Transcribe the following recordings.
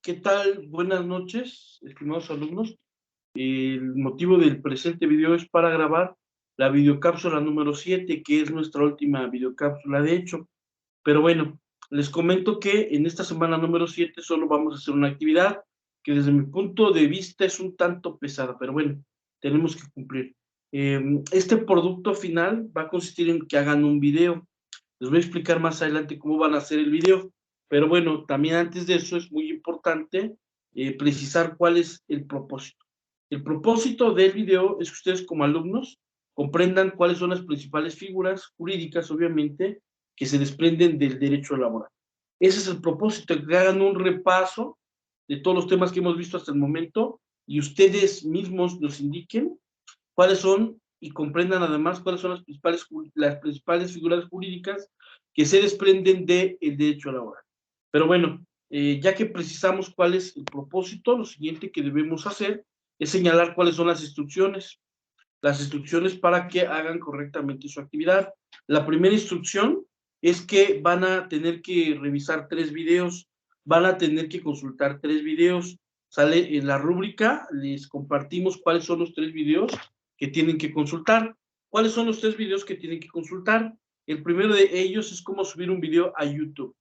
¿Qué tal? Buenas noches, estimados alumnos. El motivo del presente video es para grabar la videocápsula número 7, que es nuestra última videocápsula de hecho. Pero bueno, les comento que en esta semana número 7 solo vamos a hacer una actividad que desde mi punto de vista es un tanto pesada, pero bueno, tenemos que cumplir. Este producto final va a consistir en que hagan un video. Les voy a explicar más adelante cómo van a hacer el video, pero bueno, también antes de eso es muy importante precisar cuál es el propósito. El propósito del video es que ustedes como alumnos comprendan cuáles son las principales figuras jurídicas, obviamente, que se desprenden del derecho laboral. Ese es el propósito, que hagan un repaso de todos los temas que hemos visto hasta el momento y ustedes mismos nos indiquen cuáles son y comprendan además cuáles son las principales figuras jurídicas que se desprenden del derecho laboral. Pero bueno, ya que precisamos cuál es el propósito, lo siguiente que debemos hacer es señalar cuáles son las instrucciones para que hagan correctamente su actividad. La primera instrucción es que van a tener que revisar 3 videos, van a tener que consultar 3 videos. Sale en la rúbrica, les compartimos cuáles son los 3 videos que tienen que consultar. ¿Cuáles son los 3 videos que tienen que consultar? El primero de ellos es cómo subir un video a YouTube.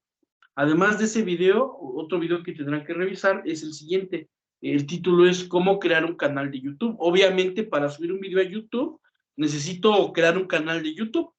Además de ese video, otro video que tendrán que revisar es el siguiente. El título es cómo crear un canal de YouTube. Obviamente, para subir un video a YouTube, necesito crear un canal de YouTube.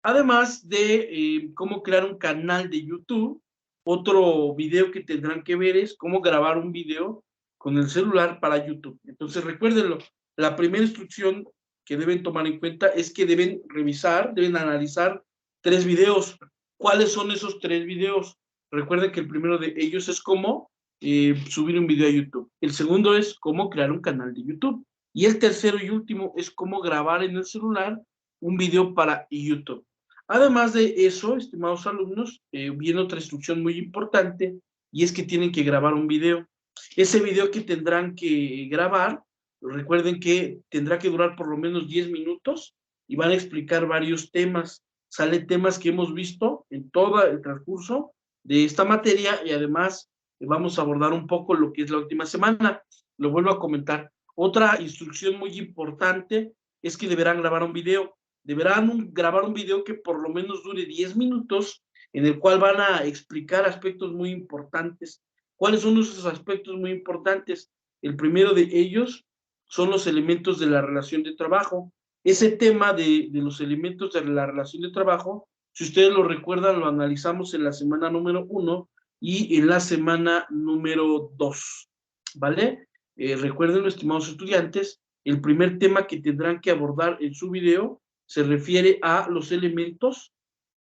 Además de cómo crear un canal de YouTube, otro video que tendrán que ver es cómo grabar un video con el celular para YouTube. Entonces, recuérdenlo, la primera instrucción que deben tomar en cuenta es que deben revisar, deben analizar 3 videos. ¿Cuáles son esos 3 videos? Recuerden que el primero de ellos es cómo subir un video a YouTube. El segundo es cómo crear un canal de YouTube. Y el tercero y último es cómo grabar en el celular un video para YouTube. Además de eso, estimados alumnos, viene otra instrucción muy importante y es que tienen que grabar un video. Ese video que tendrán que grabar, recuerden que tendrá que durar por lo menos 10 minutos y van a explicar varios temas. Salen temas que hemos visto en todo el transcurso de esta materia y además vamos a abordar un poco lo que es la última semana. Lo vuelvo a comentar. Otra instrucción muy importante es que deberán grabar un video. Deberán grabar un video que por lo menos dure 10 minutos, en el cual van a explicar aspectos muy importantes. ¿Cuáles son esos aspectos muy importantes? El primero de ellos son los elementos de la relación de trabajo. Ese tema de los elementos de la relación de trabajo, si ustedes lo recuerdan, lo analizamos en la semana número 1 y en la semana número 2, ¿vale? Recuerden, estimados estudiantes, el primer tema que tendrán que abordar en su video se refiere a los elementos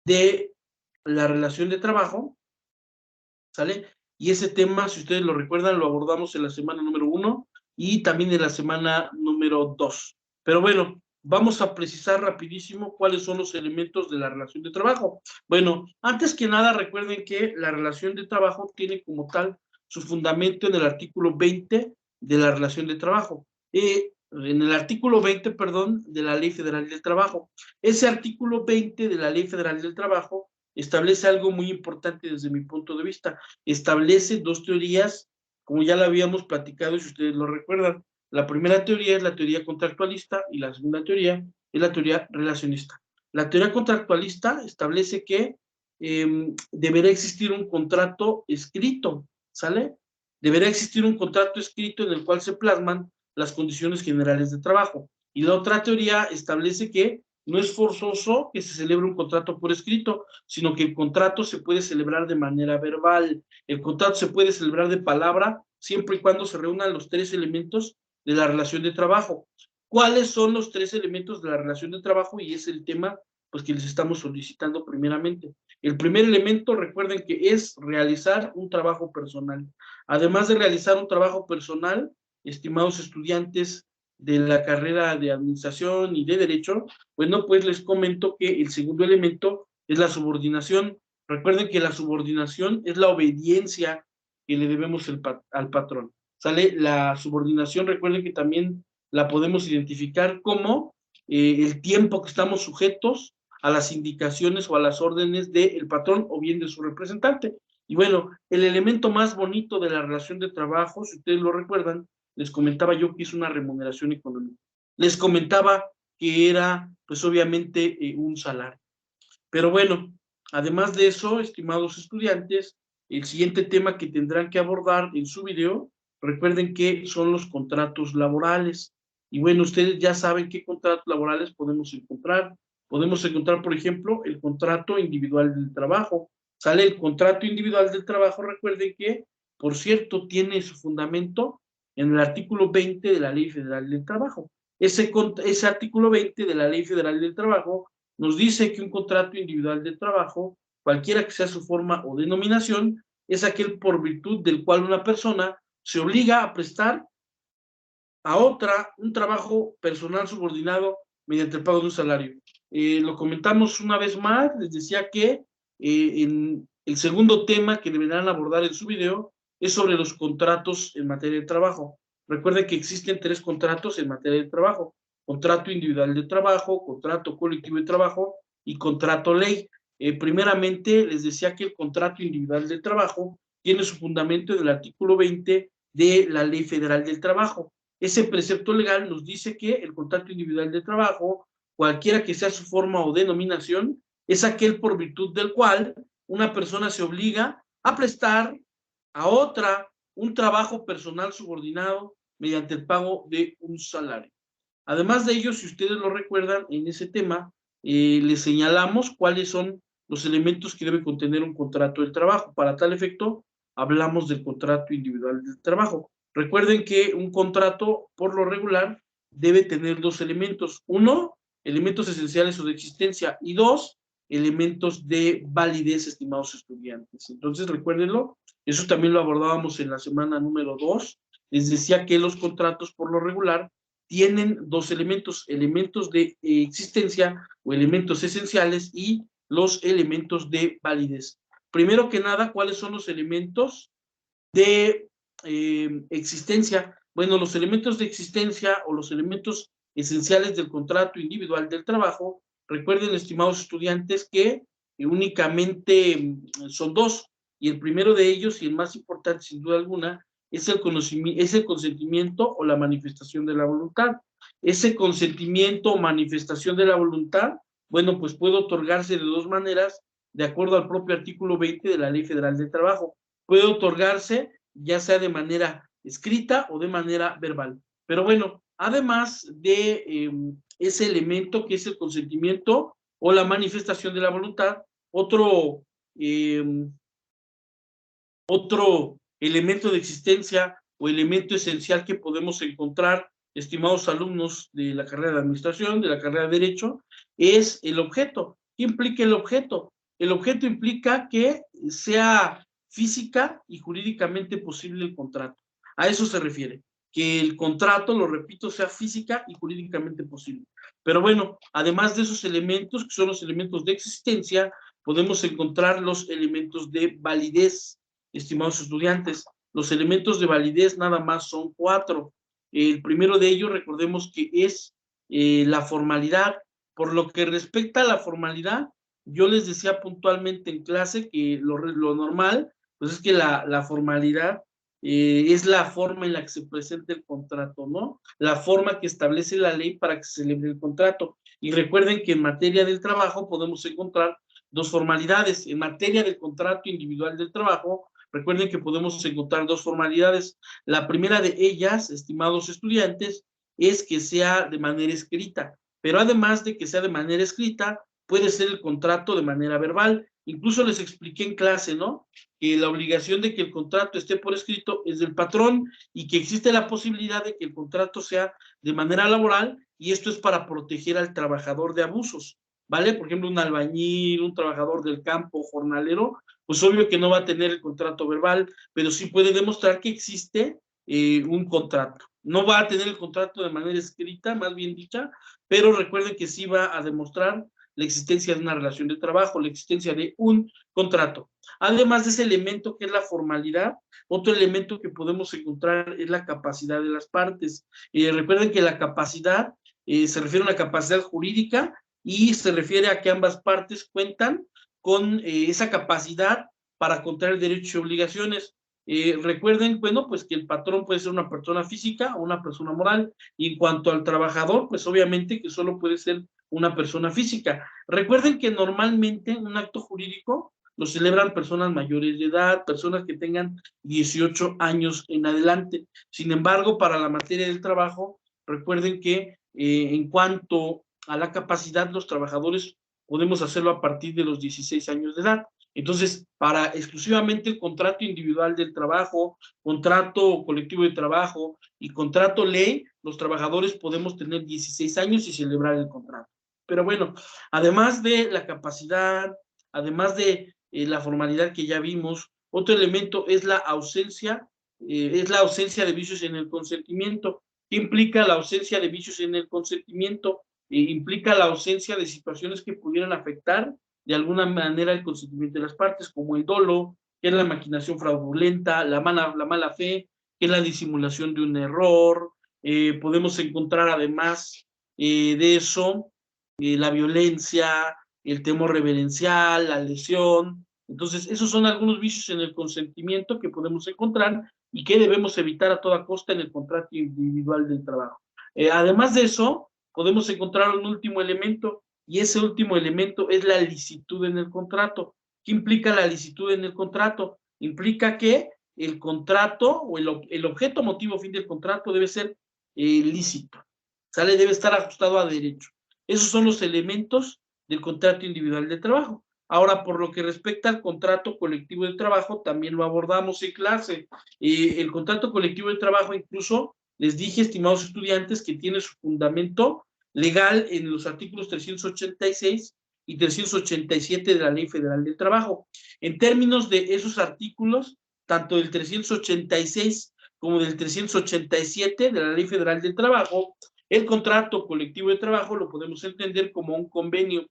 de la relación de trabajo, ¿sale? Y ese tema, si ustedes lo recuerdan, lo abordamos en la semana número 1 y también en la semana número 2. Pero bueno, vamos a precisar rapidísimo cuáles son los elementos de la relación de trabajo. Bueno, antes que nada, recuerden que la relación de trabajo tiene como tal su fundamento en el artículo 20 de la relación de trabajo. En el artículo 20, perdón, de la Ley Federal del Trabajo. Ese artículo 20 de la Ley Federal del Trabajo establece algo muy importante desde mi punto de vista. Establece 2 teorías, como ya lo habíamos platicado, si ustedes lo recuerdan. La primera teoría es la teoría contractualista y la segunda teoría es la teoría relacionista. La teoría contractualista establece que deberá existir un contrato escrito, ¿sale? Deberá existir un contrato escrito en el cual se plasman las condiciones generales de trabajo. Y la otra teoría establece que no es forzoso que se celebre un contrato por escrito, sino que el contrato se puede celebrar de manera verbal. El contrato se puede celebrar de palabra siempre y cuando se reúnan los 3 elementos de la relación de trabajo. ¿Cuáles son los 3 elementos de la relación de trabajo? Y es el tema pues, que les estamos solicitando primeramente. El primer elemento, recuerden que es realizar un trabajo personal. Además de realizar un trabajo personal, estimados estudiantes de la carrera de administración y de derecho, bueno, pues les comento que el segundo elemento es la subordinación. Recuerden que la subordinación es la obediencia que le debemos al patrón. ¿Sale? La subordinación, recuerden que también la podemos identificar como el tiempo que estamos sujetos a las indicaciones o a las órdenes del patrón o bien de su representante. Y bueno, el elemento más bonito de la relación de trabajo, si ustedes lo recuerdan, les comentaba yo que es una remuneración económica. Les comentaba que era, pues obviamente, un salario. Pero bueno, además de eso, estimados estudiantes, el siguiente tema que tendrán que abordar en su video, recuerden que son los contratos laborales. Y bueno, ustedes ya saben qué contratos laborales podemos encontrar. Podemos encontrar, por ejemplo, el contrato individual del trabajo. Sale el contrato individual del trabajo, recuerden que, por cierto, tiene su fundamento en el artículo 20 de la Ley Federal del Trabajo. Ese artículo 20 de la Ley Federal del Trabajo nos dice que un contrato individual de trabajo, cualquiera que sea su forma o denominación, es aquel por virtud del cual una persona se obliga a prestar a otra un trabajo personal subordinado mediante el pago de un salario. Lo comentamos una vez más, les decía que en el segundo tema que deberán abordar en su video es sobre los contratos en materia de trabajo. Recuerden que existen 3 contratos en materia de trabajo: contrato individual de trabajo, contrato colectivo de trabajo y contrato ley. Primeramente, les decía que el contrato individual de trabajo tiene su fundamento en el artículo 20 de la Ley Federal del Trabajo. Ese precepto legal nos dice que el contrato individual de trabajo, cualquiera que sea su forma o denominación, es aquel por virtud del cual una persona se obliga a prestar a otra un trabajo personal subordinado mediante el pago de un salario. Además de ello, si ustedes lo recuerdan, en ese tema les señalamos cuáles son los elementos que debe contener un contrato del trabajo. Para tal efecto, hablamos del contrato individual del trabajo. Recuerden que un contrato, por lo regular, debe tener 2 elementos. 1, elementos esenciales o de existencia, y 2, elementos de validez, estimados estudiantes. Entonces, recuérdenlo, eso también lo abordábamos en la semana número 2. Les decía que los contratos, por lo regular, tienen 2 elementos, elementos de existencia o elementos esenciales y los elementos de validez. Primero que nada, ¿cuáles son los elementos de existencia? Bueno, los elementos de existencia o los elementos esenciales del contrato individual del trabajo, recuerden, estimados estudiantes, que únicamente son 2, y el primero de ellos, y el más importante sin duda alguna, es el consentimiento o la manifestación de la voluntad. Ese consentimiento o manifestación de la voluntad, bueno, pues puede otorgarse de 2 maneras, de acuerdo al propio artículo 20 de la Ley Federal del Trabajo. Puede otorgarse ya sea de manera escrita o de manera verbal. Pero bueno, además de ese elemento que es el consentimiento o la manifestación de la voluntad, otro elemento de existencia o elemento esencial que podemos encontrar, estimados alumnos de la carrera de administración, de la carrera de derecho, es el objeto. ¿Qué implica el objeto? El objeto implica que sea física y jurídicamente posible el contrato. A eso se refiere, que el contrato, lo repito, sea física y jurídicamente posible. Pero bueno, además de esos elementos, que son los elementos de existencia, podemos encontrar los elementos de validez. Estimados estudiantes, los elementos de validez nada más son 4. El primero de ellos, recordemos que es la formalidad. Por lo que respecta a la formalidad, yo les decía puntualmente en clase que lo normal, pues es que la formalidad es la forma en la que se presenta el contrato, ¿no? La forma que establece la ley para que se celebre el contrato. Y recuerden que en materia del trabajo podemos encontrar 2 formalidades. En materia del contrato individual del trabajo, recuerden que podemos encontrar 2 formalidades. La primera de ellas, estimados estudiantes, es que sea de manera escrita. Pero además de que sea de manera escrita, puede ser el contrato de manera verbal. Incluso les expliqué en clase, ¿no?, que la obligación de que el contrato esté por escrito es del patrón y que existe la posibilidad de que el contrato sea de manera laboral, y esto es para proteger al trabajador de abusos, ¿vale? Por ejemplo, un albañil, un trabajador del campo, jornalero, pues obvio que no va a tener el contrato verbal, pero sí puede demostrar que existe un contrato. No va a tener el contrato de manera escrita, más bien dicha, pero recuerden que sí va a demostrar la existencia de una relación de trabajo, la existencia de un contrato. Además de ese elemento que es la formalidad, otro elemento que podemos encontrar es la capacidad de las partes. Recuerden que la capacidad se refiere a una capacidad jurídica y se refiere a que ambas partes cuentan con esa capacidad para contraer derechos y obligaciones. Recuerden, bueno, pues que el patrón puede ser una persona física o una persona moral, y en cuanto al trabajador, pues obviamente que solo puede ser una persona física. Recuerden que normalmente un acto jurídico lo celebran personas mayores de edad, personas que tengan 18 años en adelante. Sin embargo, para la materia del trabajo, recuerden que en cuanto a la capacidad, los trabajadores podemos hacerlo a partir de los 16 años de edad. Entonces, para exclusivamente el contrato individual del trabajo, contrato colectivo de trabajo y contrato ley, los trabajadores podemos tener 16 años y celebrar el contrato. Pero bueno, además de la capacidad, además de la formalidad que ya vimos, otro elemento es la ausencia de vicios en el consentimiento. ¿Qué implica la ausencia de vicios en el consentimiento? Implica la ausencia de situaciones que pudieran afectar de alguna manera el consentimiento de las partes, como el dolo, que es la maquinación fraudulenta, la mala fe, que es la disimulación de un error. Podemos encontrar además de eso la violencia, el temor reverencial, la lesión. Entonces, esos son algunos vicios en el consentimiento que podemos encontrar y que debemos evitar a toda costa en el contrato individual del trabajo. Además de eso, podemos encontrar un último elemento, y ese último elemento es la licitud en el contrato. ¿Qué implica la licitud en el contrato? Implica que el contrato o el objeto, motivo, fin del contrato debe ser lícito, ¿sale? Debe estar ajustado a derecho. Esos son los elementos del contrato individual de trabajo. Ahora, por lo que respecta al contrato colectivo de trabajo, también lo abordamos en clase. El contrato colectivo de trabajo, incluso les dije, estimados estudiantes, que tiene su fundamento legal en los artículos 386 y 387 de la Ley Federal del Trabajo. En términos de esos artículos, tanto del 386 como del 387 de la Ley Federal del Trabajo, el contrato colectivo de trabajo lo podemos entender como un convenio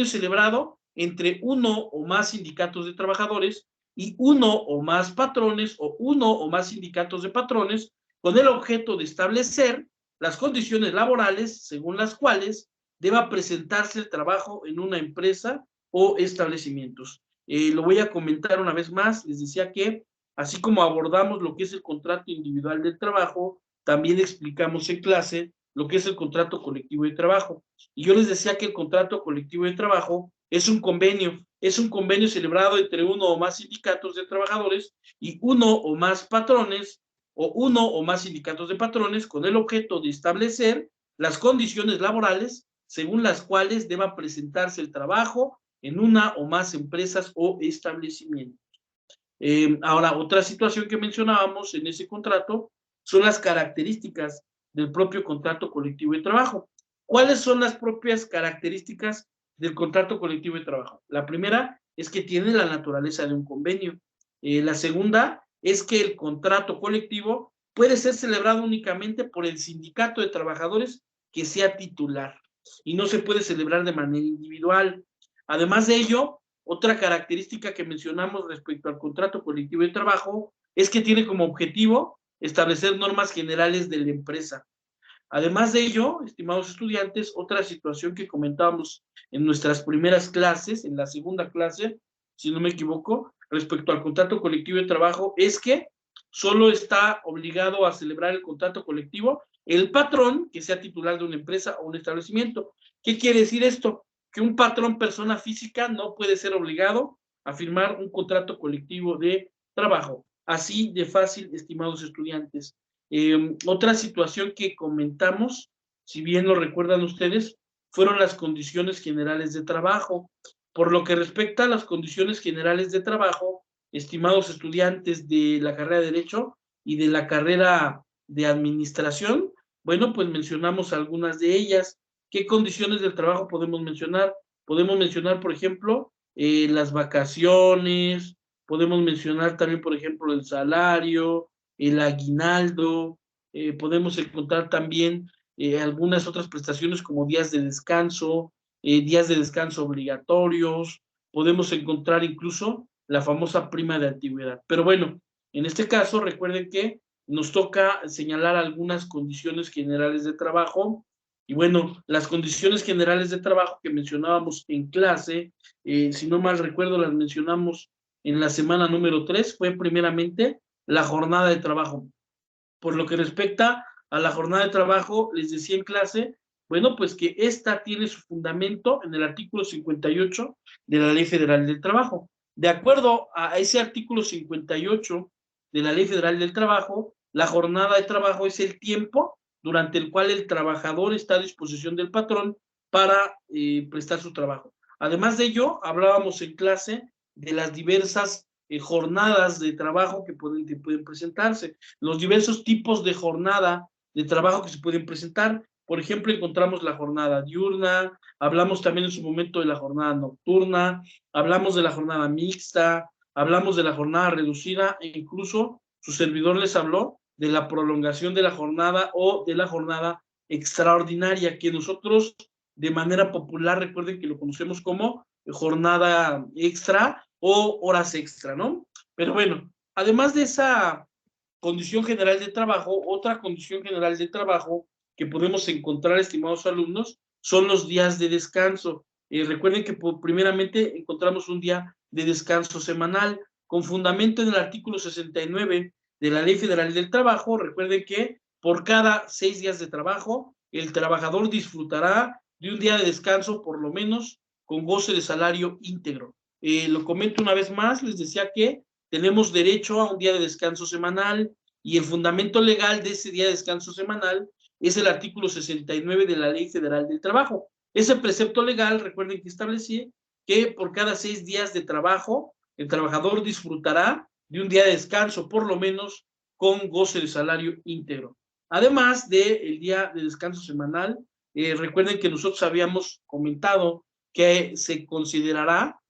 celebrado entre uno o más sindicatos de trabajadores y uno o más patrones o uno o más sindicatos de patrones, con el objeto de establecer las condiciones laborales según las cuales deba presentarse el trabajo en una empresa o establecimientos. Lo voy a comentar una vez más. Les decía que así como abordamos lo que es el contrato individual del trabajo, también explicamos en clase lo que es el contrato colectivo de trabajo. Y yo les decía que el contrato colectivo de trabajo es un convenio celebrado entre uno o más sindicatos de trabajadores y uno o más patrones o uno o más sindicatos de patrones, con el objeto de establecer las condiciones laborales según las cuales deba presentarse el trabajo en una o más empresas o establecimientos. Ahora, otra situación que mencionábamos en ese contrato son las características del propio contrato colectivo de trabajo. ¿Cuáles son las propias características del contrato colectivo de trabajo? La primera es que tiene la naturaleza de un convenio. La segunda es que el contrato colectivo puede ser celebrado únicamente por el sindicato de trabajadores que sea titular y no se puede celebrar de manera individual. Además de ello, otra característica que mencionamos respecto al contrato colectivo de trabajo es que tiene como objetivo establecer normas generales de la empresa. Además de ello, estimados estudiantes, otra situación que comentábamos en nuestras primeras clases, en la segunda clase, si no me equivoco, respecto al contrato colectivo de trabajo, es que solo está obligado a celebrar el contrato colectivo el patrón que sea titular de una empresa o un establecimiento. ¿Qué quiere decir esto? Que un patrón persona física no puede ser obligado a firmar un contrato colectivo de trabajo. Así de fácil, estimados estudiantes. Otra situación que comentamos, si bien lo recuerdan ustedes, fueron las condiciones generales de trabajo. Por lo que respecta a las condiciones generales de trabajo, estimados estudiantes de la carrera de Derecho y de la carrera de Administración, bueno, pues mencionamos algunas de ellas. ¿Qué condiciones del trabajo podemos mencionar? Podemos mencionar, por ejemplo, las vacaciones, podemos mencionar también, por ejemplo, el salario, el aguinaldo, podemos encontrar también algunas otras prestaciones como días de descanso obligatorios, podemos encontrar incluso la famosa prima de antigüedad. Pero bueno, en este caso recuerden que nos toca señalar algunas condiciones generales de trabajo Y bueno, las condiciones generales de trabajo que mencionábamos en clase, si no mal recuerdo, las mencionamos en la semana número 3, fue primeramente la jornada de trabajo. Por lo que respecta a la jornada de trabajo, les decía en clase, bueno, pues que esta tiene su fundamento en el artículo 58 de la Ley Federal del Trabajo. De acuerdo a ese artículo 58 de la Ley Federal del Trabajo, la jornada de trabajo es el tiempo durante el cual el trabajador está a disposición del patrón para prestar su trabajo. Además de ello, hablábamos en clase de las diversas jornadas de trabajo que pueden presentarse, los diversos tipos de jornada de trabajo que se pueden presentar. Por ejemplo, encontramos la jornada diurna, hablamos también en su momento de la jornada nocturna, hablamos de la jornada mixta, hablamos de la jornada reducida e incluso su servidor les habló de la prolongación de la jornada o de la jornada extraordinaria, que nosotros de manera popular, recuerden que lo conocemos como jornada extra o horas extra, ¿no? Pero bueno, además de esa condición general de trabajo, otra condición general de trabajo que podemos encontrar, estimados alumnos, son los días de descanso. Recuerden que primeramente encontramos un día de descanso semanal con fundamento en el artículo 69 de la Ley Federal del Trabajo. Recuerden que por cada 6 días de trabajo, el trabajador disfrutará de un día de descanso, por lo menos con goce de salario íntegro. Lo comento una vez más, les decía que tenemos derecho a un día de descanso semanal y el fundamento legal de ese día de descanso semanal es el artículo 69 de la Ley Federal del Trabajo. Ese precepto legal, recuerden que establecí que por cada 6 días de trabajo, el trabajador disfrutará de un día de descanso, por lo menos con goce de salario íntegro. Además del día de descanso semanal, recuerden que nosotros habíamos comentado que se considerará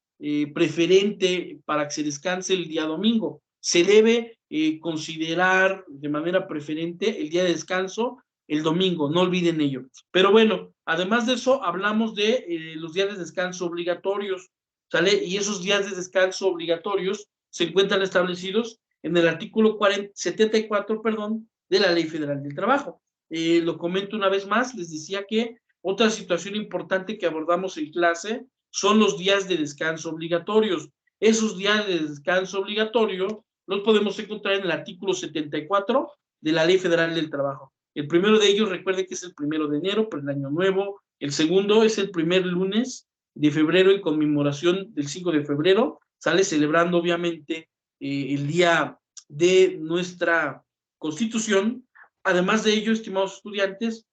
preferente para que se descanse el día domingo. Se debe considerar de manera preferente el día de descanso el domingo, no olviden ello. Pero bueno, además de eso, hablamos de los días de descanso obligatorios, ¿sale? Y esos días de descanso obligatorios se encuentran establecidos en el artículo 74, perdón, de la Ley Federal del Trabajo. Lo comento una vez más, les decía que otra situación importante que abordamos en clase son los días de descanso obligatorios. Esos días de descanso obligatorio los podemos encontrar en el artículo 74 de la Ley Federal del Trabajo. El primero de ellos, recuerden que es el 1 de enero, por el año nuevo. El segundo es el primer lunes de febrero en conmemoración del 5 de febrero. Sale celebrando, obviamente, el día de nuestra Constitución. Además de ello, estimados estudiantes,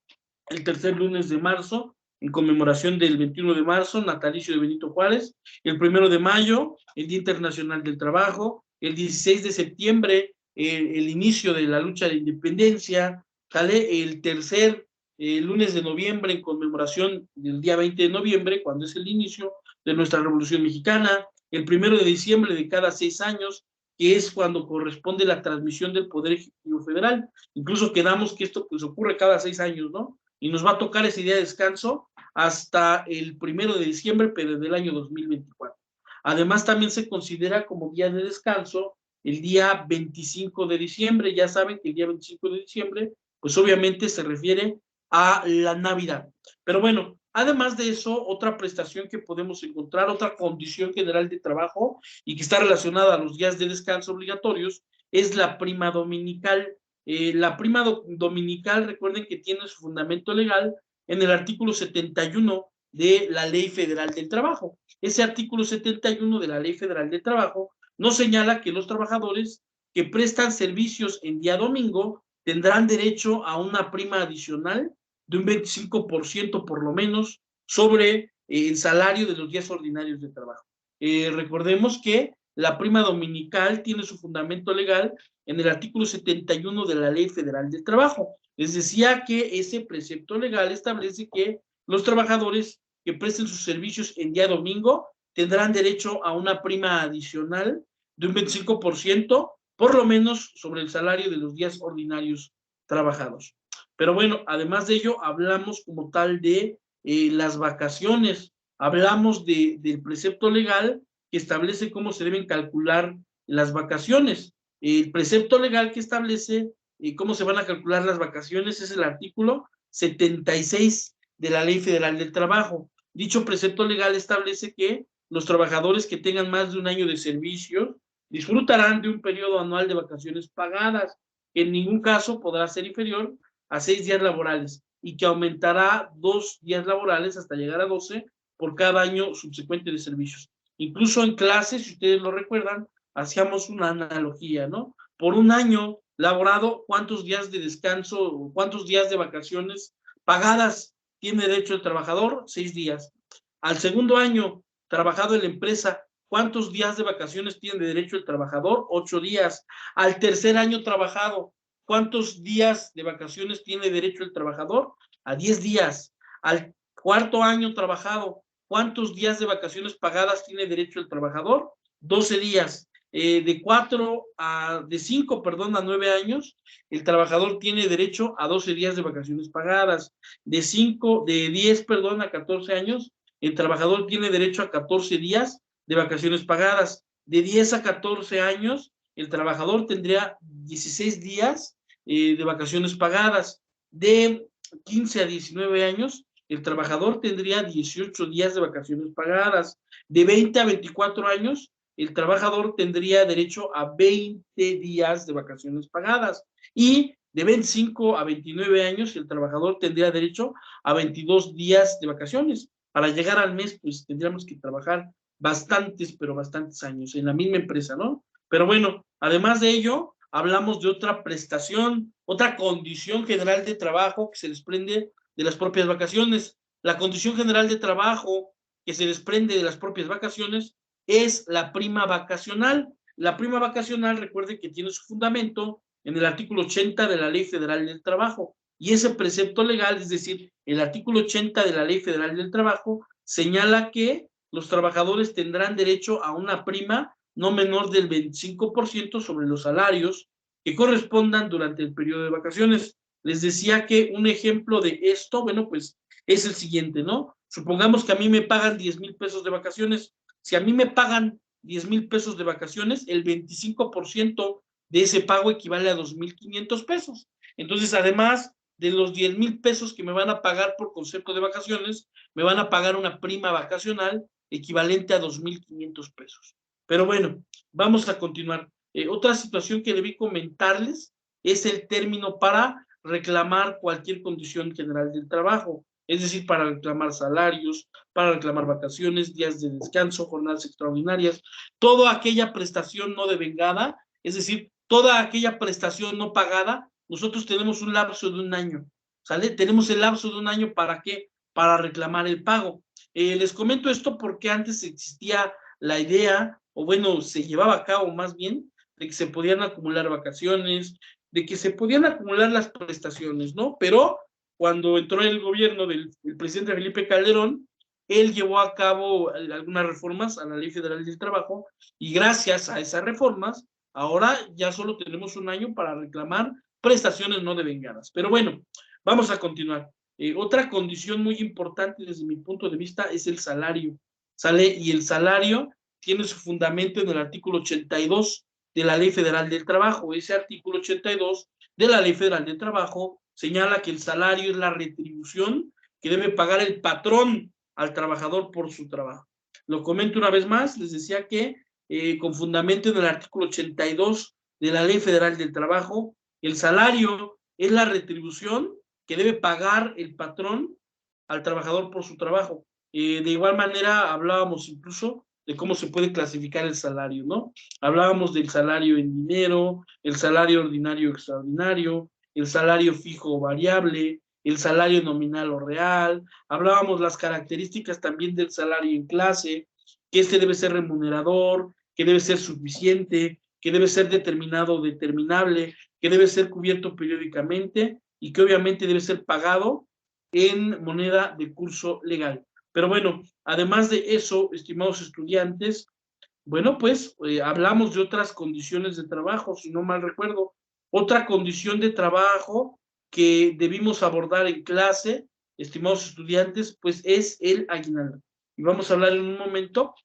el tercer lunes de marzo, en conmemoración del 21 de marzo, natalicio de Benito Juárez, el 1 de mayo, el Día Internacional del Trabajo, el 16 de septiembre, el inicio de la lucha de independencia, ¿sale? El tercer lunes de noviembre, en conmemoración del día 20 de noviembre, cuando es el inicio de nuestra Revolución Mexicana, el 1 de diciembre de cada 6 años, que es cuando corresponde la transmisión del Poder Ejecutivo Federal. Incluso quedamos que esto pues ocurre cada 6 años, ¿no? Y nos va a tocar ese día de descanso hasta el 1 de diciembre, pero del año 2024. Además, también se considera como día de descanso el día 25 de diciembre. Ya saben que el día 25 de diciembre, pues obviamente se refiere a la Navidad. Pero bueno, además de eso, otra prestación que podemos encontrar, otra condición general de trabajo y que está relacionada a los días de descanso obligatorios, es la prima dominical. La prima dominical, recuerden que tiene su fundamento legal en el artículo 71 de la Ley Federal del Trabajo. Ese artículo 71 de la Ley Federal del Trabajo nos señala que los trabajadores que prestan servicios en día domingo tendrán derecho a una prima adicional de un 25% por lo menos sobre el salario de los días ordinarios de trabajo. Recordemos que la prima dominical tiene su fundamento legal en el artículo 71 de la Ley Federal del Trabajo. Les decía que ese precepto legal establece que los trabajadores que presten sus servicios en día domingo tendrán derecho a una prima adicional de un 25%, por lo menos sobre el salario de los días ordinarios trabajados. Pero bueno, además de ello, hablamos como tal de las vacaciones, hablamos del precepto legal que establece cómo se deben calcular las vacaciones. El precepto legal que establece cómo se van a calcular las vacaciones es el artículo 76 de la Ley Federal del Trabajo. Dicho precepto legal establece que los trabajadores que tengan más de un año de servicio disfrutarán de un periodo anual de vacaciones pagadas, que en ningún caso podrá ser inferior a 6 días laborales y que aumentará 2 días laborales hasta llegar a 12 por cada año subsecuente de servicios. Incluso en clases, si ustedes lo recuerdan, hacíamos una analogía, ¿no? Por un año laborado, ¿cuántos días de descanso, cuántos días de vacaciones pagadas tiene derecho el trabajador? 6 días. Al segundo año trabajado en la empresa, ¿cuántos días de vacaciones tiene derecho el trabajador? 8 días. Al tercer año trabajado, ¿cuántos días de vacaciones tiene derecho el trabajador? A 10 días. Al cuarto año trabajado, ¿cuántos días de vacaciones pagadas tiene derecho el trabajador? 12 días. De 5 a 9 años, el trabajador tiene derecho a 12 días de vacaciones pagadas. De 10 a 14 años, el trabajador tiene derecho a 14 días de vacaciones pagadas. De 10 a 14 años, el trabajador tendría 16 días de vacaciones pagadas. De 15 a 19 años, el trabajador tendría 18 días de vacaciones pagadas. De 20 a 24 años, el trabajador tendría derecho a 20 días de vacaciones pagadas. Y de 25 a 29 años, el trabajador tendría derecho a 22 días de vacaciones. Para llegar al mes, pues tendríamos que trabajar bastantes, pero bastantes años en la misma empresa, ¿no? Pero bueno, además de ello, hablamos de otra prestación, otra condición general de trabajo que se desprende de las propias vacaciones. La condición general de trabajo que se desprende de las propias vacaciones es la prima vacacional. La prima vacacional, recuerde que tiene su fundamento en el artículo 80 de la Ley Federal del Trabajo. Y ese precepto legal, es decir, el artículo 80 de la Ley Federal del Trabajo, señala que los trabajadores tendrán derecho a una prima no menor del 25% sobre los salarios que correspondan durante el periodo de vacaciones. Les decía que un ejemplo de esto, bueno, pues es el siguiente, ¿no? Supongamos que a mí me pagan 10,000 pesos de vacaciones. Si a mí me pagan 10,000 pesos de vacaciones, el 25% de ese pago equivale a 2,500 pesos. Entonces, además de los 10,000 pesos que me van a pagar por concepto de vacaciones, me van a pagar una prima vacacional equivalente a 2,500 pesos. Pero bueno, vamos a continuar. Otra situación que debí comentarles es el término para reclamar cualquier condición general del trabajo, es decir, para reclamar salarios, para reclamar vacaciones, días de descanso, jornadas extraordinarias, toda aquella prestación no devengada, es decir, toda aquella prestación no pagada. Nosotros tenemos un lapso de un año, ¿sale? Tenemos el lapso de un año, ¿para qué? Para reclamar el pago. Les comento esto porque antes existía la idea, o bueno, se llevaba a cabo más bien, de que se podían acumular vacaciones, de que se podían acumular las prestaciones, ¿no? Pero cuando entró el gobierno del presidente Felipe Calderón, él llevó a cabo algunas reformas a la Ley Federal del Trabajo y gracias a esas reformas, ahora ya solo tenemos un año para reclamar prestaciones no devengadas. Pero bueno, vamos a continuar. Otra condición muy importante desde mi punto de vista es el salario. ¿Sale? Y el salario tiene su fundamento en el artículo 82 de la Ley Federal del Trabajo. Ese artículo 82 de la Ley Federal del Trabajo señala que el salario es la retribución que debe pagar el patrón al trabajador por su trabajo. Lo comento una vez más, les decía que con fundamento en el artículo 82 de la Ley Federal del Trabajo, el salario es la retribución que debe pagar el patrón al trabajador por su trabajo. De igual manera, hablábamos incluso de cómo se puede clasificar el salario, ¿no? Hablábamos del salario en dinero, el salario ordinario extraordinario, el salario fijo o variable, el salario nominal o real. Hablábamos las características también del salario en clase, que este debe ser remunerador, que debe ser suficiente, que debe ser determinado o determinable, que debe ser cubierto periódicamente y que obviamente debe ser pagado en moneda de curso legal. Pero bueno, además de eso, estimados estudiantes, bueno, pues hablamos de otras condiciones de trabajo, si no mal recuerdo. Otra condición de trabajo que debimos abordar en clase, estimados estudiantes, pues es el aguinaldo. Y vamos a hablar en un momento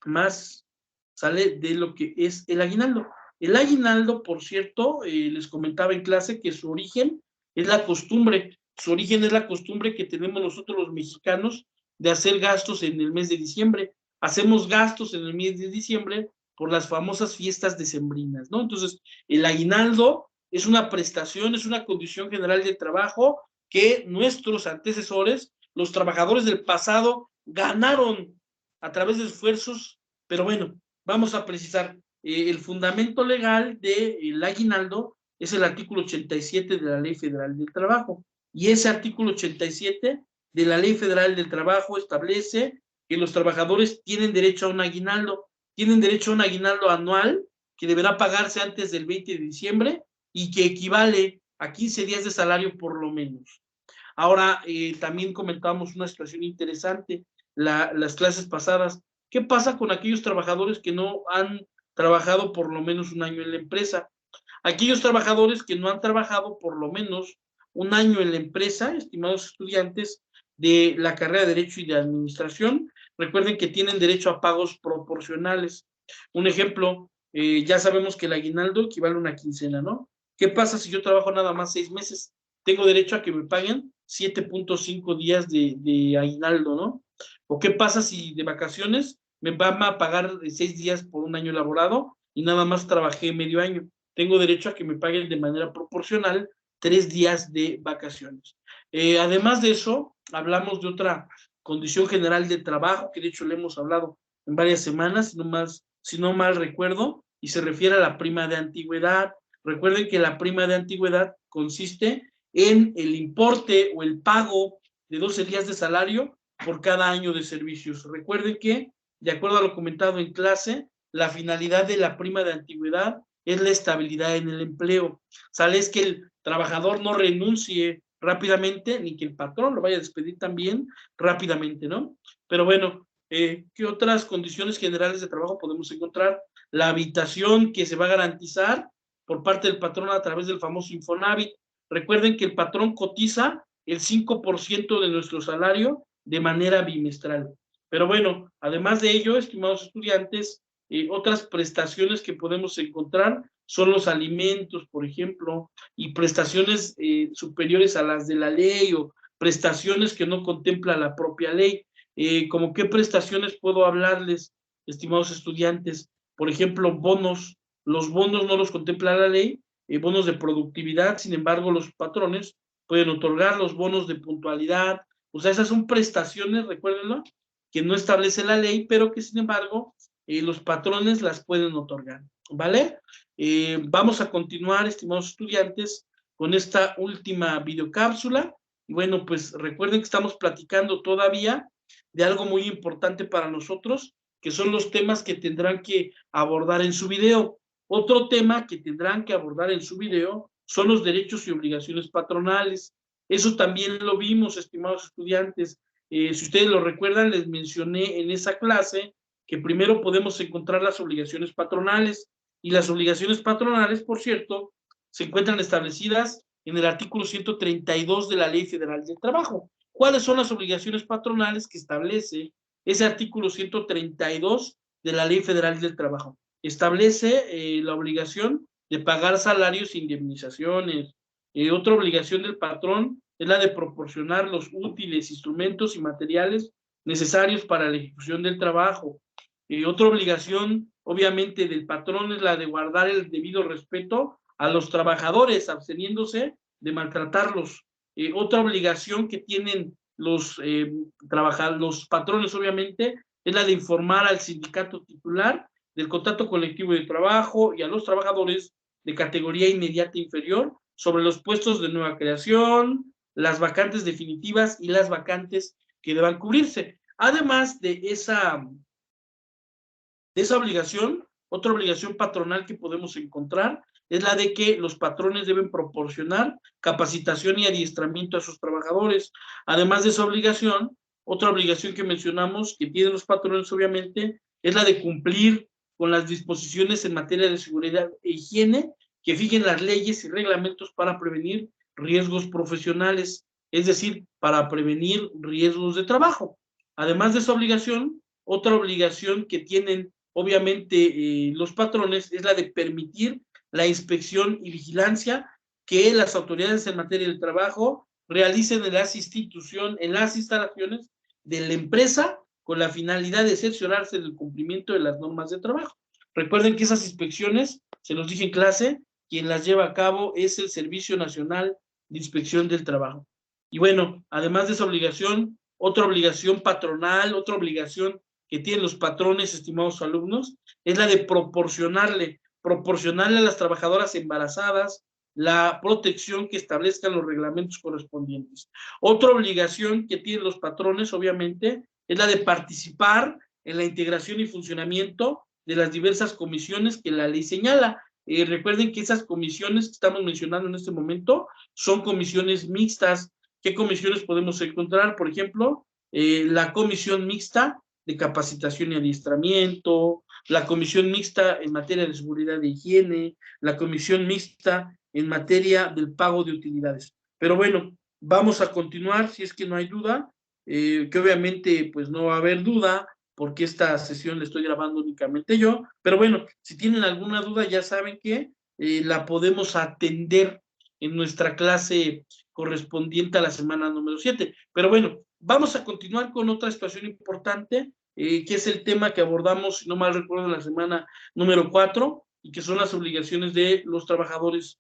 más, ¿sale? De lo que es el aguinaldo. El aguinaldo, por cierto, les comentaba en clase que su origen es la costumbre su origen es la costumbre que tenemos nosotros los mexicanos de hacer gastos en el mes de diciembre. Hacemos gastos en el mes de diciembre por las famosas fiestas decembrinas, ¿no? Entonces, el aguinaldo es una prestación, es una condición general de trabajo que nuestros antecesores, los trabajadores del pasado, ganaron a través de esfuerzos, pero bueno, vamos a precisar, el fundamento legal del aguinaldo es el artículo 87 de la Ley Federal del Trabajo, y ese artículo 87 de la Ley Federal del Trabajo establece que los trabajadores tienen derecho a un aguinaldo, anual que deberá pagarse antes del 20 de diciembre y que equivale a 15 días de salario por lo menos. Ahora, también comentábamos una situación interesante las clases pasadas. ¿Qué pasa con aquellos trabajadores que no han trabajado por lo menos un año en la empresa? Aquellos trabajadores que no han trabajado por lo menos un año en la empresa, estimados estudiantes de la carrera de Derecho y de Administración, recuerden que tienen derecho a pagos proporcionales. Un ejemplo, ya sabemos que el aguinaldo equivale a una quincena, ¿no? ¿Qué pasa si yo trabajo nada más 6 meses? Tengo derecho a que me paguen 7.5 días de aguinaldo, ¿no? ¿O qué pasa si de vacaciones me van a pagar 6 días por un año elaborado y nada más trabajé medio año? Tengo derecho a que me paguen de manera proporcional 3 días de vacaciones. Además de eso, hablamos de otra condición general de trabajo, que de hecho le hemos hablado en varias semanas, si no mal recuerdo, y se refiere a la prima de antigüedad. Recuerden que la prima de antigüedad consiste en el importe o el pago de 12 días de salario por cada año de servicios. Recuerden que, de acuerdo a lo comentado en clase, la finalidad de la prima de antigüedad es la estabilidad en el empleo. ¿Sale? Es que el trabajador no renuncie rápidamente, ni que el patrón lo vaya a despedir también rápidamente, ¿no? Pero bueno, ¿qué otras condiciones generales de trabajo podemos encontrar? La habitación que se va a garantizar por parte del patrón a través del famoso Infonavit. Recuerden que el patrón cotiza el 5% de nuestro salario de manera bimestral. Pero bueno, además de ello, estimados estudiantes, otras prestaciones que podemos encontrar son los alimentos, por ejemplo, y prestaciones superiores a las de la ley o prestaciones que no contempla la propia ley. ¿Cómo qué prestaciones puedo hablarles, estimados estudiantes? Por ejemplo, bonos. Los bonos no los contempla la ley, bonos de productividad, sin embargo, los patrones pueden otorgar los bonos de puntualidad. O sea, esas son prestaciones, recuérdenlo, que no establece la ley, pero que sin embargo los patrones las pueden otorgar, ¿vale? Vamos a continuar, estimados estudiantes, con esta última videocápsula. Y bueno, pues recuerden que estamos platicando todavía de algo muy importante para nosotros, que son los temas que tendrán que abordar en su video. Otro tema que tendrán que abordar en su video son los derechos y obligaciones patronales. Eso también lo vimos, estimados estudiantes. Si ustedes lo recuerdan, les mencioné en esa clase que primero podemos encontrar las obligaciones patronales, y las obligaciones patronales, por cierto, se encuentran establecidas en el artículo 132 de la Ley Federal del Trabajo. ¿Cuáles son las obligaciones patronales que establece ese artículo 132 de la Ley Federal del Trabajo? Establece la obligación de pagar salarios e indemnizaciones. Otra obligación del patrón es la de proporcionar los útiles, instrumentos y materiales necesarios para la ejecución del trabajo. Otra obligación, obviamente, del patrón es la de guardar el debido respeto a los trabajadores, absteniéndose de maltratarlos. Otra obligación que tienen los patrones, obviamente, es la de informar al sindicato titular del contrato colectivo de trabajo y a los trabajadores de categoría inmediata inferior sobre los puestos de nueva creación, las vacantes definitivas y las vacantes que deban cubrirse. Además de esa obligación, otra obligación patronal que podemos encontrar es la de que los patrones deben proporcionar capacitación y adiestramiento a sus trabajadores. Además de esa obligación, otra obligación que mencionamos que tienen los patrones, obviamente, es la de cumplir con las disposiciones en materia de seguridad e higiene que fijen las leyes y reglamentos para prevenir riesgos profesionales, es decir, para prevenir riesgos de trabajo. Además de esa obligación, otra obligación que tienen obviamente los patrones es la de permitir la inspección y vigilancia que las autoridades en materia del trabajo realicen en las instalaciones de la empresa con la finalidad de cerciorarse del cumplimiento de las normas de trabajo. Recuerden que esas inspecciones, se los dije en clase, quien las lleva a cabo es el Servicio Nacional de Inspección del Trabajo. Y bueno, además de esa obligación, otra obligación patronal, otra obligación que tienen los patrones, estimados alumnos, es la de proporcionarle a las trabajadoras embarazadas la protección que establezcan los reglamentos correspondientes. Otra obligación que tienen los patrones, obviamente, es la de participar en la integración y funcionamiento de las diversas comisiones que la ley señala. Recuerden que esas comisiones que estamos mencionando en este momento son comisiones mixtas. ¿Qué comisiones podemos encontrar? Por ejemplo, la comisión mixta de capacitación y adiestramiento, la comisión mixta en materia de seguridad e higiene, la comisión mixta en materia del pago de utilidades. Pero bueno, vamos a continuar, si es que no hay duda, que obviamente pues no va a haber duda, porque esta sesión la estoy grabando únicamente yo, pero bueno, si tienen alguna duda ya saben que la podemos atender en nuestra clase correspondiente a la semana número 7. Pero bueno, vamos a continuar con otra situación importante, que es el tema que abordamos, si no mal recuerdo, en la semana número 4, y que son las obligaciones de los trabajadores.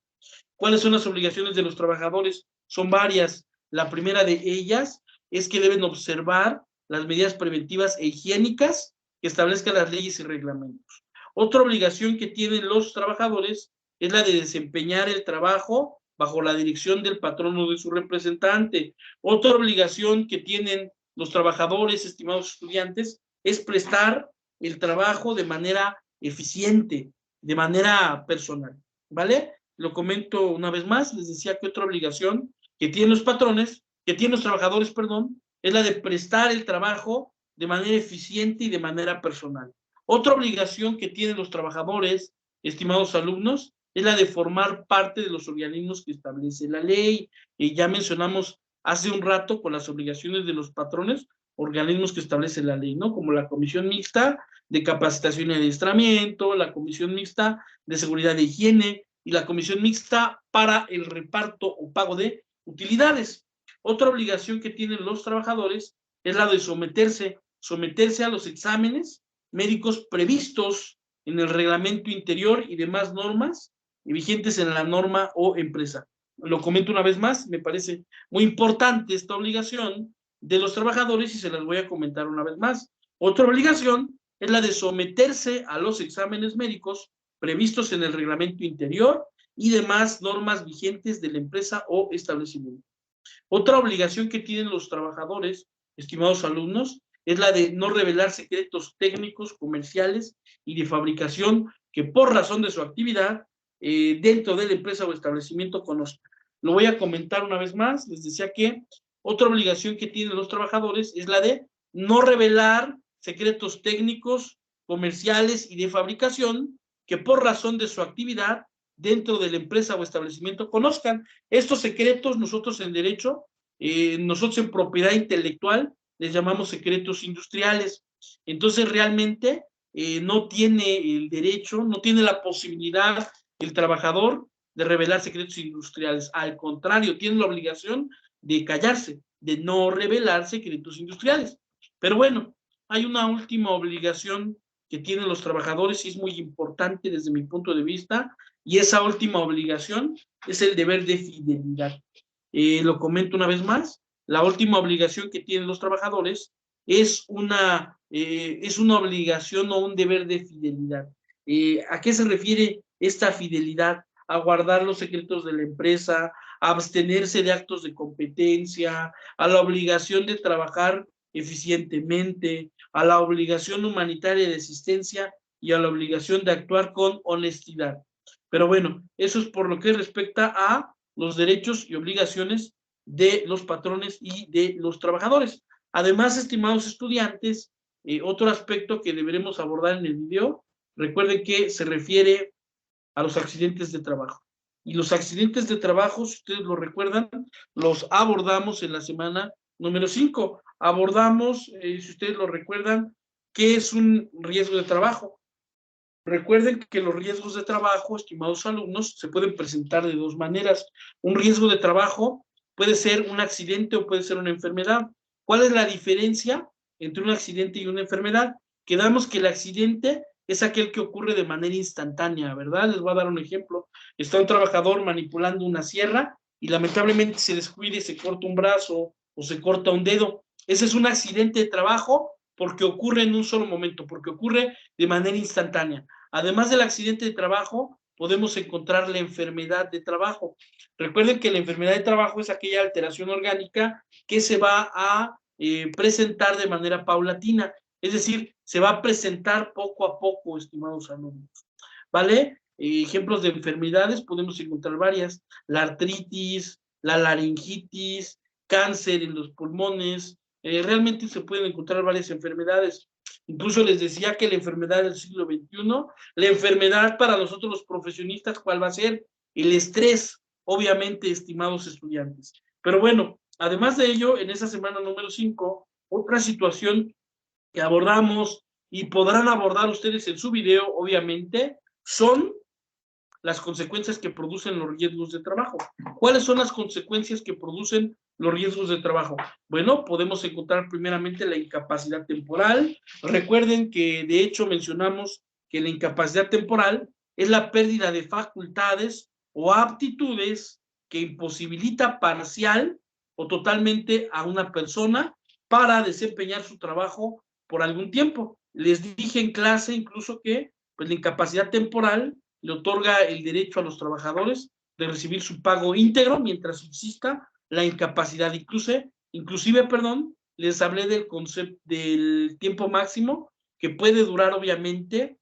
¿Cuáles son las obligaciones de los trabajadores? Son varias. La primera de ellas es que deben observar las medidas preventivas e higiénicas que establezcan las leyes y reglamentos. Otra obligación que tienen los trabajadores es la de desempeñar el trabajo bajo la dirección del patrón o de su representante. Otra obligación que tienen los trabajadores, estimados estudiantes, es prestar el trabajo de manera eficiente, de manera personal, ¿vale? Lo comento una vez más, les decía que otra obligación que tienen los patrones, que tienen los trabajadores, perdón, es la de prestar el trabajo de manera eficiente y de manera personal. Otra obligación que tienen los trabajadores, estimados alumnos, es la de formar parte de los organismos que establece la ley. Y ya mencionamos hace un rato con las obligaciones de los patrones, organismos que establece la ley, ¿no? Como la Comisión Mixta de Capacitación y Adiestramiento, la Comisión Mixta de Seguridad e Higiene y la Comisión Mixta para el reparto o pago de utilidades. Otra obligación que tienen los trabajadores es la de someterse a los exámenes médicos previstos en el reglamento interior y demás normas vigentes en la norma o empresa. Lo comento una vez más, me parece muy importante esta obligación de los trabajadores y se las voy a comentar una vez más. Otra obligación es la de someterse a los exámenes médicos previstos en el reglamento interior y demás normas vigentes de la empresa o establecimiento. Otra obligación que tienen los trabajadores, estimados alumnos, es la de no revelar secretos técnicos, comerciales y de fabricación que por razón de su actividad dentro de la empresa o establecimiento conozcan. Lo voy a comentar una vez más. Les decía que otra obligación que tienen los trabajadores es la de no revelar secretos técnicos, comerciales y de fabricación que por razón de su actividad dentro de la empresa o establecimiento conozcan. Estos secretos nosotros en derecho, nosotros en propiedad intelectual les llamamos secretos industriales. Entonces realmente no tiene el derecho, no tiene la posibilidad el trabajador de revelar secretos industriales. Al contrario, tiene la obligación de callarse, de no revelar secretos industriales. Pero bueno, hay una última obligación que tienen los trabajadores y es muy importante desde mi punto de vista, y esa última obligación es el deber de fidelidad. Lo comento una vez más, la última obligación que tienen los trabajadores es una obligación o un deber de fidelidad. ¿A qué se refiere esta fidelidad? A guardar los secretos de la empresa, a abstenerse de actos de competencia, a la obligación de trabajar eficientemente, a la obligación humanitaria de asistencia y a la obligación de actuar con honestidad. Pero bueno, eso es por lo que respecta a los derechos y obligaciones de los patrones y de los trabajadores. Además, estimados estudiantes, otro aspecto que deberemos abordar en el video, recuerden que se refiere a los accidentes de trabajo. Y los accidentes de trabajo, si ustedes lo recuerdan, los abordamos en la semana número 5. Abordamos, si ustedes lo recuerdan, qué es un riesgo de trabajo. Recuerden que los riesgos de trabajo, estimados alumnos, se pueden presentar de dos maneras. Un riesgo de trabajo Puede ser un accidente o puede ser una enfermedad. ¿Cuál es la diferencia entre un accidente y una enfermedad? Quedamos que el accidente es aquel que ocurre de manera instantánea, ¿verdad? Les voy a dar un ejemplo. Está un trabajador manipulando una sierra y lamentablemente se descuida y se corta un brazo o se corta un dedo. Ese es un accidente de trabajo porque ocurre en un solo momento, porque ocurre de manera instantánea. Además del accidente de trabajo, podemos encontrar la enfermedad de trabajo. Recuerden que la enfermedad de trabajo es aquella alteración orgánica que se va a presentar de manera paulatina, es decir, se va a presentar poco a poco, estimados alumnos. ¿Vale? Ejemplos de enfermedades podemos encontrar varias: la artritis, la laringitis, cáncer en los pulmones. Realmente se pueden encontrar varias enfermedades. Incluso les decía que la enfermedad del siglo XXI, la enfermedad para nosotros los profesionistas, ¿cuál va a ser? El estrés, obviamente, estimados estudiantes. Pero bueno, además de ello, en esa semana número 5, otra situación que abordamos y podrán abordar ustedes en su video, obviamente, son las consecuencias que producen los riesgos de trabajo. ¿Cuáles son las consecuencias que producen los riesgos de trabajo? Bueno, podemos encontrar primeramente la incapacidad temporal. Recuerden que de hecho mencionamos que la incapacidad temporal es la pérdida de facultades o aptitudes que imposibilita parcial o totalmente a una persona para desempeñar su trabajo por algún tiempo. Les dije en clase incluso que pues, la incapacidad temporal le otorga el derecho a los trabajadores de recibir su pago íntegro mientras subsista la incapacidad. Inclusive, les hablé del concepto del tiempo máximo que puede durar, obviamente,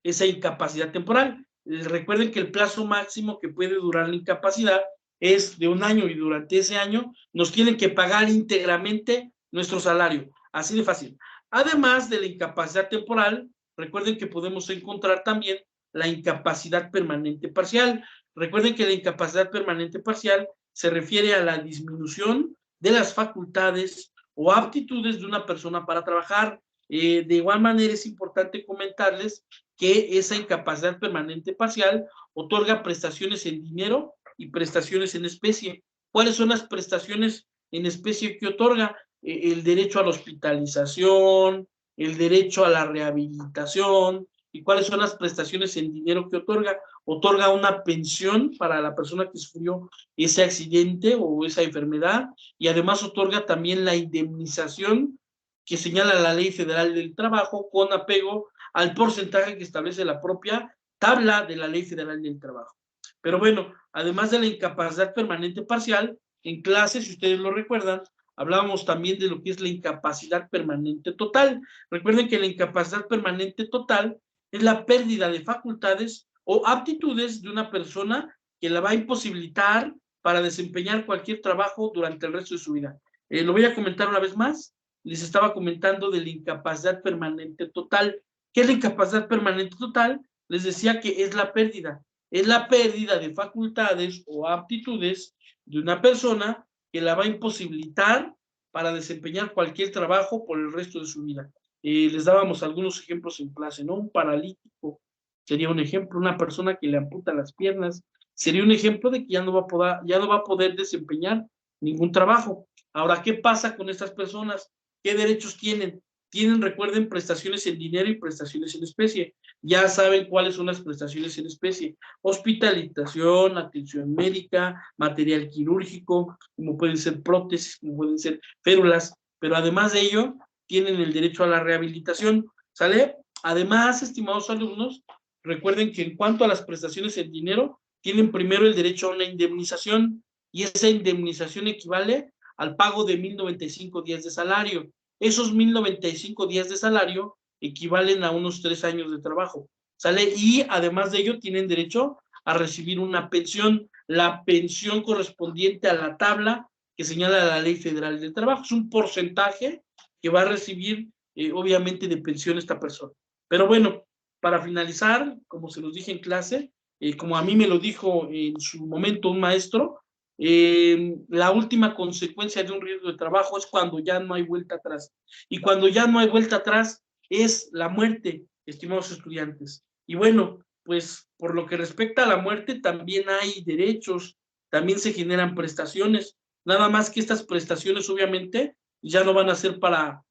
esa incapacidad temporal. Recuerden que el plazo máximo que puede durar la incapacidad es de 1 año y durante ese año nos tienen que pagar íntegramente nuestro salario. Así de fácil. Además de la incapacidad temporal, recuerden que podemos encontrar también la incapacidad permanente parcial. Recuerden que la incapacidad permanente parcial se refiere a la disminución de las facultades o aptitudes de una persona para trabajar. De igual manera es importante comentarles que esa incapacidad permanente parcial otorga prestaciones en dinero y prestaciones en especie. ¿Cuáles son las prestaciones en especie que otorga? El derecho a la hospitalización, el derecho a la rehabilitación. ¿Y cuáles son las prestaciones en dinero que otorga? Otorga una pensión para la persona que sufrió ese accidente o esa enfermedad, y además otorga también la indemnización que señala la Ley Federal del Trabajo con apego al porcentaje que establece la propia tabla de la Ley Federal del Trabajo. Pero bueno, además de la incapacidad permanente parcial, en clase, si ustedes lo recuerdan, hablábamos también de lo que es la incapacidad permanente total. Recuerden que la incapacidad permanente total es la pérdida de facultades o aptitudes de una persona que la va a imposibilitar para desempeñar cualquier trabajo durante el resto de su vida. Lo voy a comentar una vez más. Les estaba comentando de la incapacidad permanente total. ¿Qué es la incapacidad permanente total? Les decía que es la pérdida de facultades o aptitudes de una persona que la va a imposibilitar para desempeñar cualquier trabajo por el resto de su vida. Les dábamos algunos ejemplos en clase, ¿no? Un paralítico sería un ejemplo, una persona que le amputa las piernas, sería un ejemplo de que ya no va a poder desempeñar ningún trabajo. Ahora, ¿qué pasa con estas personas? ¿Qué derechos tienen? Tienen, recuerden, prestaciones en dinero y prestaciones en especie. Ya saben cuáles son las prestaciones en especie: hospitalización, atención médica, material quirúrgico, como pueden ser prótesis, como pueden ser férulas, pero además de ello, tienen el derecho a la rehabilitación, ¿sale? Además, estimados alumnos, recuerden que en cuanto a las prestaciones en dinero, tienen primero el derecho a una indemnización, y esa indemnización equivale al pago de 1,095 días de salario. Esos 1,095 días de salario equivalen a unos 3 años de trabajo, ¿sale? Y además de ello tienen derecho a recibir una pensión, la pensión correspondiente a la tabla que señala la Ley Federal del Trabajo. Es un porcentaje que va a recibir, obviamente, de pensión esta persona. Pero bueno, para finalizar, como se los dije en clase, como a mí me lo dijo en su momento un maestro, la última consecuencia de un riesgo de trabajo es cuando ya no hay vuelta atrás. Y cuando ya no hay vuelta atrás es la muerte, estimados estudiantes. Y bueno, pues por lo que respecta a la muerte, también hay derechos también se generan prestaciones, nada más que estas prestaciones obviamente ya no van a ser para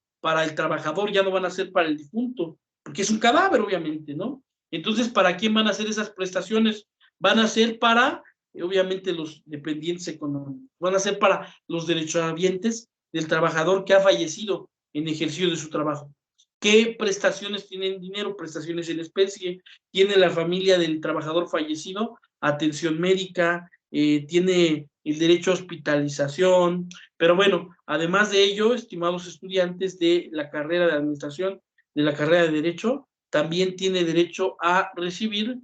el trabajador, ya no van a ser para el difunto, porque es un cadáver obviamente, ¿no? Entonces, ¿para quién van a ser esas prestaciones? Van a ser para, obviamente, los dependientes económicos, van a ser para los derechohabientes del trabajador que ha fallecido en ejercicio de su trabajo. ¿Qué prestaciones tienen dinero? Prestaciones en especie. Tiene la familia del trabajador fallecido atención médica, tiene el derecho a hospitalización, pero bueno, además de ello, estimados estudiantes de la carrera de administración, de la carrera de derecho, también tiene derecho a recibir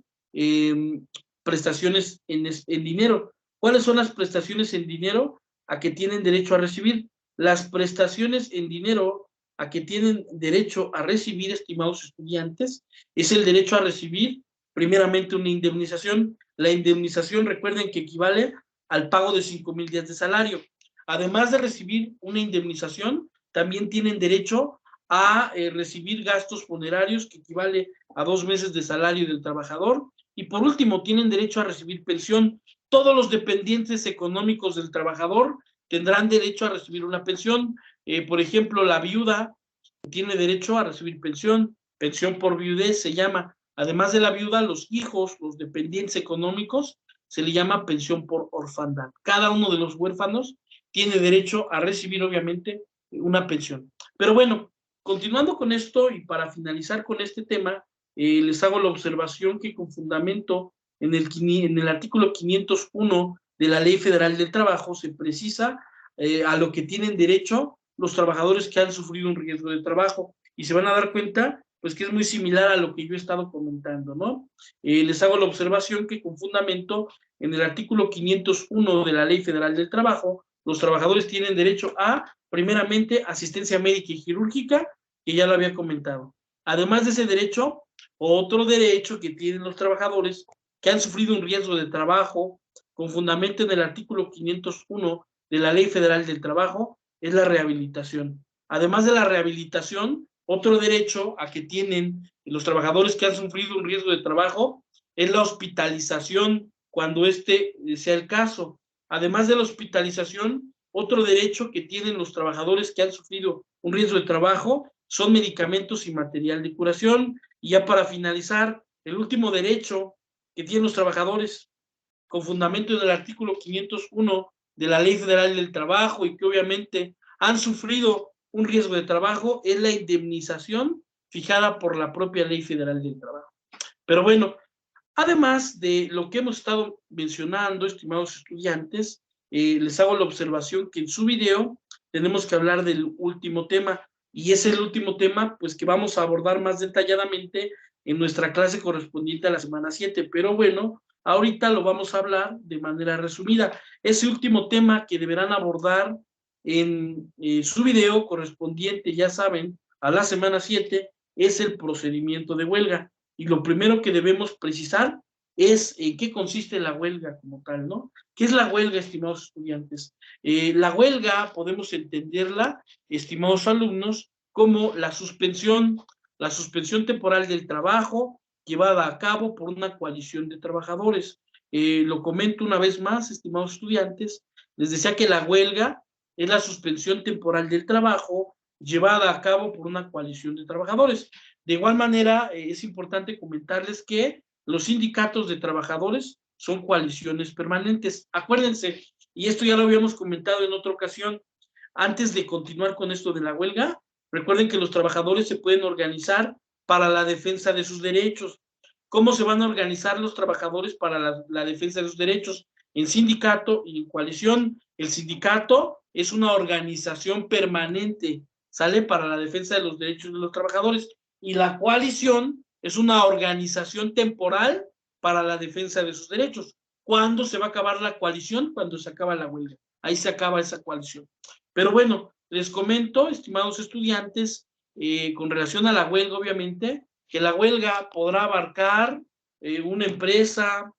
prestaciones en dinero. ¿Cuáles son las prestaciones en dinero a que tienen derecho a recibir? Las prestaciones en dinero a que tienen derecho a recibir, estimados estudiantes, es el derecho a recibir primeramente una indemnización. La indemnización, recuerden que equivale al pago de 5,000 días de salario. Además de recibir una indemnización, también tienen derecho a recibir gastos funerarios que equivale a 2 meses de salario del trabajador. Y por último, tienen derecho a recibir pensión. Todos los dependientes económicos del trabajador tendrán derecho a recibir una pensión. Por ejemplo, la viuda tiene derecho a recibir pensión, pensión por viudez se llama. Además de la viuda, los hijos, los dependientes económicos, se le llama pensión por orfandad. Cada uno de los huérfanos tiene derecho a recibir, obviamente, una pensión. Pero bueno, continuando con esto y para finalizar con este tema, les hago la observación que con fundamento en el artículo 501 de la Ley Federal del Trabajo se precisa a lo que tienen derecho los trabajadores que han sufrido un riesgo de trabajo y se van a dar cuenta pues que es muy similar a lo que yo he estado comentando, ¿no? Les hago la observación que con fundamento en el artículo 501 de la Ley Federal del Trabajo, los trabajadores tienen derecho a, primeramente, asistencia médica y quirúrgica, que ya lo había comentado. Además de ese derecho, otro derecho que tienen los trabajadores que han sufrido un riesgo de trabajo, con fundamento en el artículo 501 de la Ley Federal del Trabajo, es la rehabilitación. Además de la rehabilitación, otro derecho a que tienen los trabajadores que han sufrido un riesgo de trabajo es la hospitalización cuando este sea el caso. Además de la hospitalización, otro derecho que tienen los trabajadores que han sufrido un riesgo de trabajo son medicamentos y material de curación. Y ya para finalizar, el último derecho que tienen los trabajadores con fundamento en el artículo 501 de la Ley Federal del Trabajo y que obviamente han sufrido un riesgo de trabajo es la indemnización fijada por la propia Ley Federal del Trabajo. Pero bueno, además de lo que hemos estado mencionando, estimados estudiantes, les hago la observación que en su video tenemos que hablar del último tema y es el último tema pues que vamos a abordar más detalladamente en nuestra clase correspondiente a la semana 7, pero bueno, ahorita lo vamos a hablar de manera resumida. Ese último tema que deberán abordar en su video correspondiente, ya saben, a la semana 7, es el procedimiento de huelga. Y lo primero que debemos precisar es en qué consiste la huelga como tal, ¿no? ¿Qué es la huelga, estimados estudiantes? La huelga podemos entenderla, estimados alumnos, como la suspensión temporal del trabajo llevada a cabo por una coalición de trabajadores. Lo comento una vez más, estimados estudiantes, les decía que la huelga es la suspensión temporal del trabajo llevada a cabo por una coalición de trabajadores. De igual manera, es importante comentarles que los sindicatos de trabajadores son coaliciones permanentes. Acuérdense, y esto ya lo habíamos comentado en otra ocasión, antes de continuar con esto de la huelga, recuerden que los trabajadores se pueden organizar para la defensa de sus derechos. ¿Cómo se van a organizar los trabajadores para la defensa de sus derechos? En sindicato y en coalición. El sindicato es una organización permanente, sale para la defensa de los derechos de los trabajadores. Y la coalición es una organización temporal para la defensa de sus derechos. ¿Cuándo se va a acabar la coalición? Cuando se acaba la huelga. Ahí se acaba esa coalición. Pero bueno, les comento, estimados estudiantes, con relación a la huelga, obviamente, que la huelga podrá abarcar una empresa,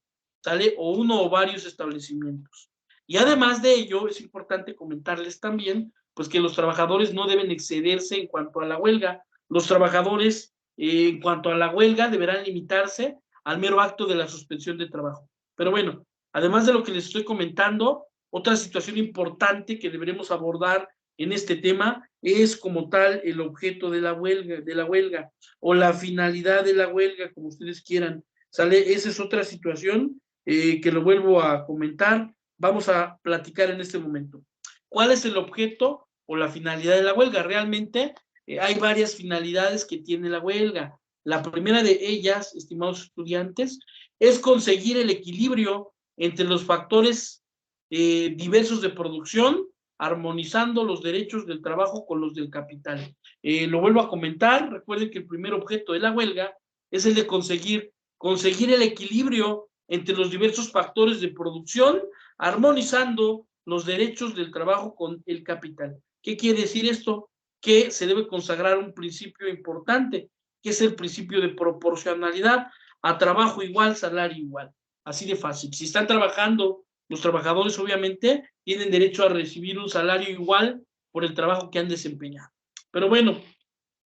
¿sale? O uno o varios establecimientos. Y además de ello, es importante comentarles también, pues que los trabajadores no deben excederse en cuanto a la huelga. Los trabajadores, en cuanto a la huelga, deberán limitarse al mero acto de la suspensión de trabajo. Pero bueno, Además de lo que les estoy comentando, otra situación importante que deberemos abordar en este tema es como tal el objeto de la huelga o la finalidad de la huelga, como ustedes quieran. ¿Sale? Esa es otra situación que lo vuelvo a comentar. Vamos a platicar en este momento. ¿Cuál es el objeto o la finalidad de la huelga? Realmente hay varias finalidades que tiene la huelga. La primera de ellas, estimados estudiantes, es conseguir el equilibrio entre los factores diversos de producción, armonizando los derechos del trabajo con los del capital. Lo vuelvo a comentar, recuerden que el primer objeto de la huelga es el de conseguir el equilibrio entre los diversos factores de producción, armonizando los derechos del trabajo con el capital. ¿Qué quiere decir esto? Que se debe consagrar un principio importante, que es el principio de proporcionalidad, a trabajo igual, salario igual. Así de fácil. Si están trabajando, los trabajadores obviamente tienen derecho a recibir un salario igual por el trabajo que han desempeñado. Pero bueno,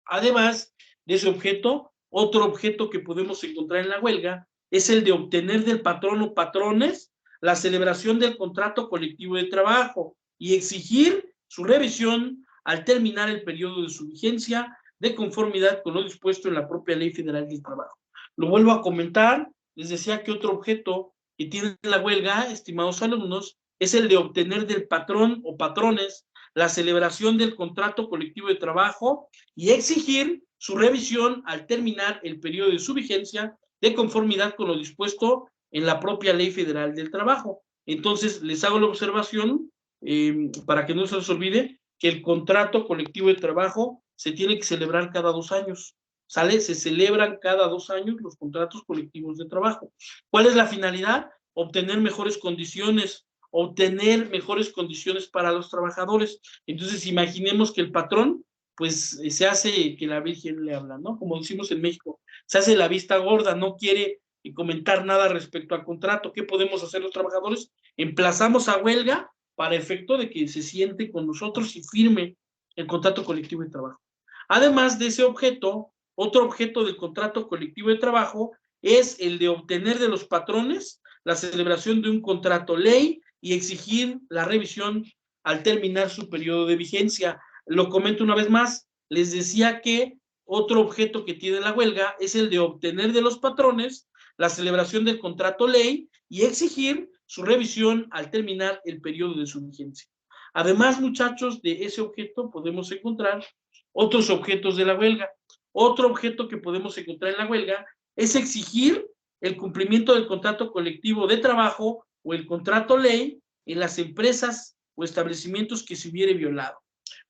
además de ese objeto, otro objeto que podemos encontrar en la huelga es el de obtener del patrón o patrones la celebración del contrato colectivo de trabajo y exigir su revisión al terminar el periodo de su vigencia de conformidad con lo dispuesto en la propia Ley Federal del Trabajo. Lo vuelvo a comentar, les decía que otro objeto que tiene la huelga, estimados alumnos, es el de obtener del patrón o patrones la celebración del contrato colectivo de trabajo y exigir su revisión al terminar el periodo de su vigencia de conformidad con lo dispuesto en la propia Ley Federal del Trabajo. Entonces, les hago la observación, para que no se les olvide, que el contrato colectivo de trabajo se tiene que celebrar cada 2 años. ¿Sale? Se celebran cada 2 años los contratos colectivos de trabajo. ¿Cuál es la finalidad? Obtener mejores condiciones para los trabajadores. Entonces, imaginemos que el patrón, pues, se hace que la Virgen le habla, ¿no? Como decimos en México, se hace la vista gorda, no quiere comentar nada respecto al contrato. ¿Qué podemos hacer los trabajadores? Emplazamos a huelga para efecto de que se siente con nosotros y firme el contrato colectivo de trabajo. Además de ese objeto, otro objeto del contrato colectivo de trabajo es el de obtener de los patrones la celebración de un contrato ley y exigir la revisión al terminar su periodo de vigencia. Lo comento una vez más, les decía que otro objeto que tiene la huelga es el de obtener de los patrones la celebración del contrato ley y exigir su revisión al terminar el periodo de su vigencia. Además, muchachos, de ese objeto podemos encontrar otros objetos de la huelga. Otro objeto que podemos encontrar en la huelga es exigir el cumplimiento del contrato colectivo de trabajo o el contrato ley en las empresas o establecimientos que se hubiere violado.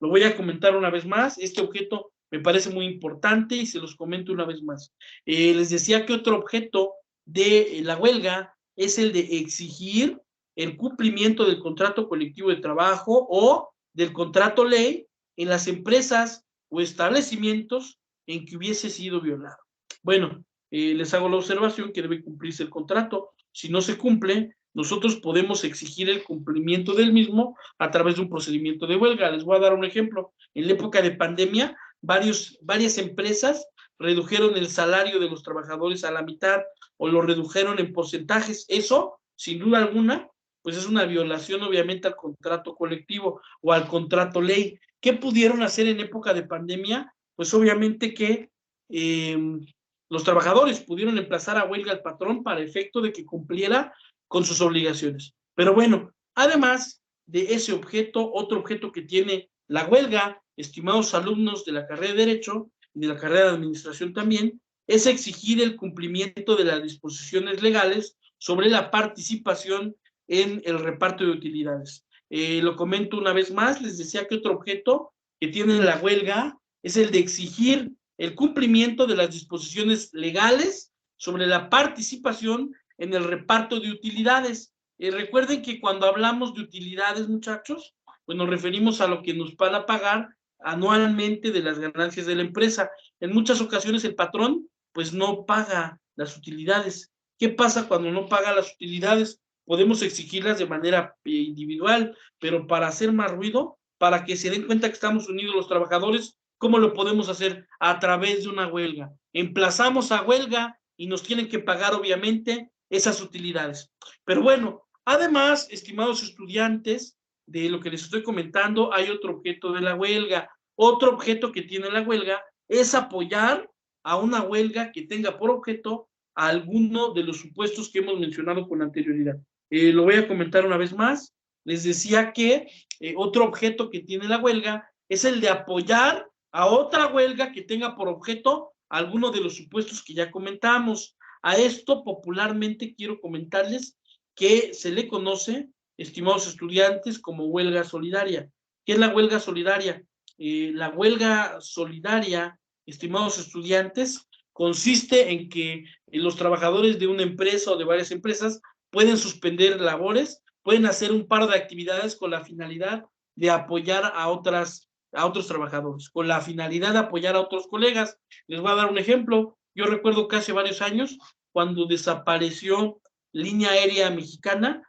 Lo voy a comentar una vez más. Este objeto me parece muy importante y se los comento una vez más. Les decía que otro objeto de la huelga es el de exigir el cumplimiento del contrato colectivo de trabajo o del contrato ley en las empresas o establecimientos en que hubiese sido violado. Bueno, les hago la observación que debe cumplirse el contrato. Si no se cumple, nosotros podemos exigir el cumplimiento del mismo a través de un procedimiento de huelga. Les voy a dar un ejemplo. En la época de pandemia, varias empresas redujeron el salario de los trabajadores a la mitad o lo redujeron en porcentajes. Eso, sin duda alguna, pues es una violación obviamente al contrato colectivo o al contrato ley. ¿Qué pudieron hacer en época de pandemia? Pues obviamente que los trabajadores pudieron emplazar a huelga al patrón para efecto de que cumpliera con sus obligaciones. Pero bueno, además de ese objeto, otro objeto que tiene la huelga, estimados alumnos de la carrera de Derecho y de la carrera de Administración también, es exigir el cumplimiento de las disposiciones legales sobre la participación en el reparto de utilidades. Lo comento una vez más, les decía que otro objeto que tiene la huelga es el de exigir el cumplimiento de las disposiciones legales sobre la participación en el reparto de utilidades. Recuerden que cuando hablamos de utilidades, muchachos, pues nos referimos a lo que nos van a pagar anualmente de las ganancias de la empresa. En muchas ocasiones el patrón pues no paga las utilidades. ¿Qué pasa cuando no paga las utilidades? Podemos exigirlas de manera individual, pero para hacer más ruido, para que se den cuenta que estamos unidos los trabajadores, ¿cómo lo podemos hacer? A través de una huelga. Emplazamos a huelga y nos tienen que pagar obviamente esas utilidades. Pero bueno, Además, estimados estudiantes, de lo que les estoy comentando, hay otro objeto de la huelga. Otro objeto que tiene la huelga es apoyar a una huelga que tenga por objeto a alguno de los supuestos que hemos mencionado con anterioridad. Lo voy a comentar una vez más. Les decía que otro objeto que tiene la huelga es el de apoyar a otra huelga que tenga por objeto alguno de los supuestos que ya comentamos. A esto popularmente quiero comentarles que se le conoce, estimados estudiantes, como huelga solidaria. ¿Qué es la huelga solidaria? La huelga solidaria, estimados estudiantes, consiste en que los trabajadores de una empresa o de varias empresas pueden suspender labores, pueden hacer un par de actividades con la finalidad de apoyar a otros trabajadores, con la finalidad de apoyar a otros colegas. Les voy a dar un ejemplo. Yo recuerdo que hace varios años, cuando desapareció Línea Aérea Mexicana,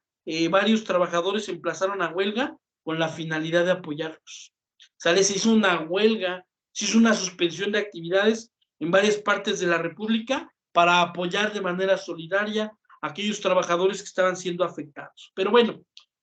varios trabajadores se emplazaron a huelga con la finalidad de apoyarlos. ¿Sale? Se hizo una huelga, se hizo una suspensión de actividades en varias partes de la República para apoyar de manera solidaria a aquellos trabajadores que estaban siendo afectados. Pero bueno,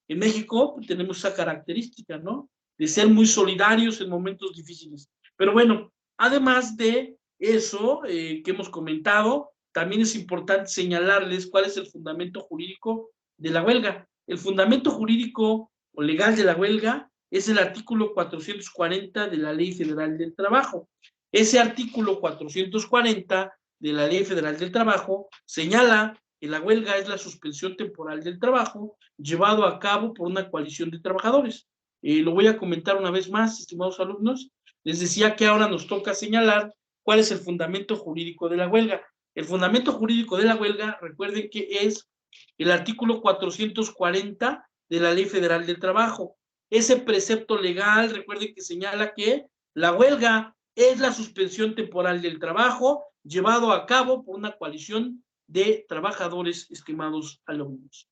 en México tenemos esa característica, ¿no? De ser muy solidarios en momentos difíciles. Pero bueno, además de eso que hemos comentado, también es importante señalarles cuál es el fundamento jurídico de la huelga. El fundamento jurídico o legal de la huelga es el artículo 440 de la Ley Federal del Trabajo. Ese artículo 440 de la Ley Federal del Trabajo señala que la huelga es la suspensión temporal del trabajo llevado a cabo por una coalición de trabajadores. Lo voy a comentar una vez más, estimados alumnos. Les decía que ahora nos toca señalar cuál es el fundamento jurídico de la huelga. El fundamento jurídico de la huelga, recuerden que es el artículo 440 de la Ley Federal del Trabajo. Ese precepto legal, recuerden que señala que la huelga es la suspensión temporal del trabajo llevado a cabo por una coalición de trabajadores, estimados alumnos.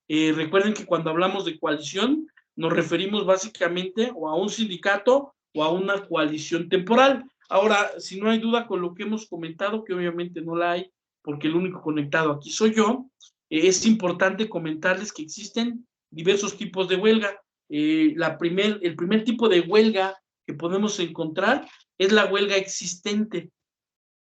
Recuerden que cuando hablamos de coalición nos referimos básicamente o a un sindicato o a una coalición temporal. Ahora, si no hay duda con lo que hemos comentado, que obviamente no la hay, porque el único conectado aquí soy yo, es importante comentarles que existen diversos tipos de huelga. El primer tipo de huelga que podemos encontrar es la huelga existente.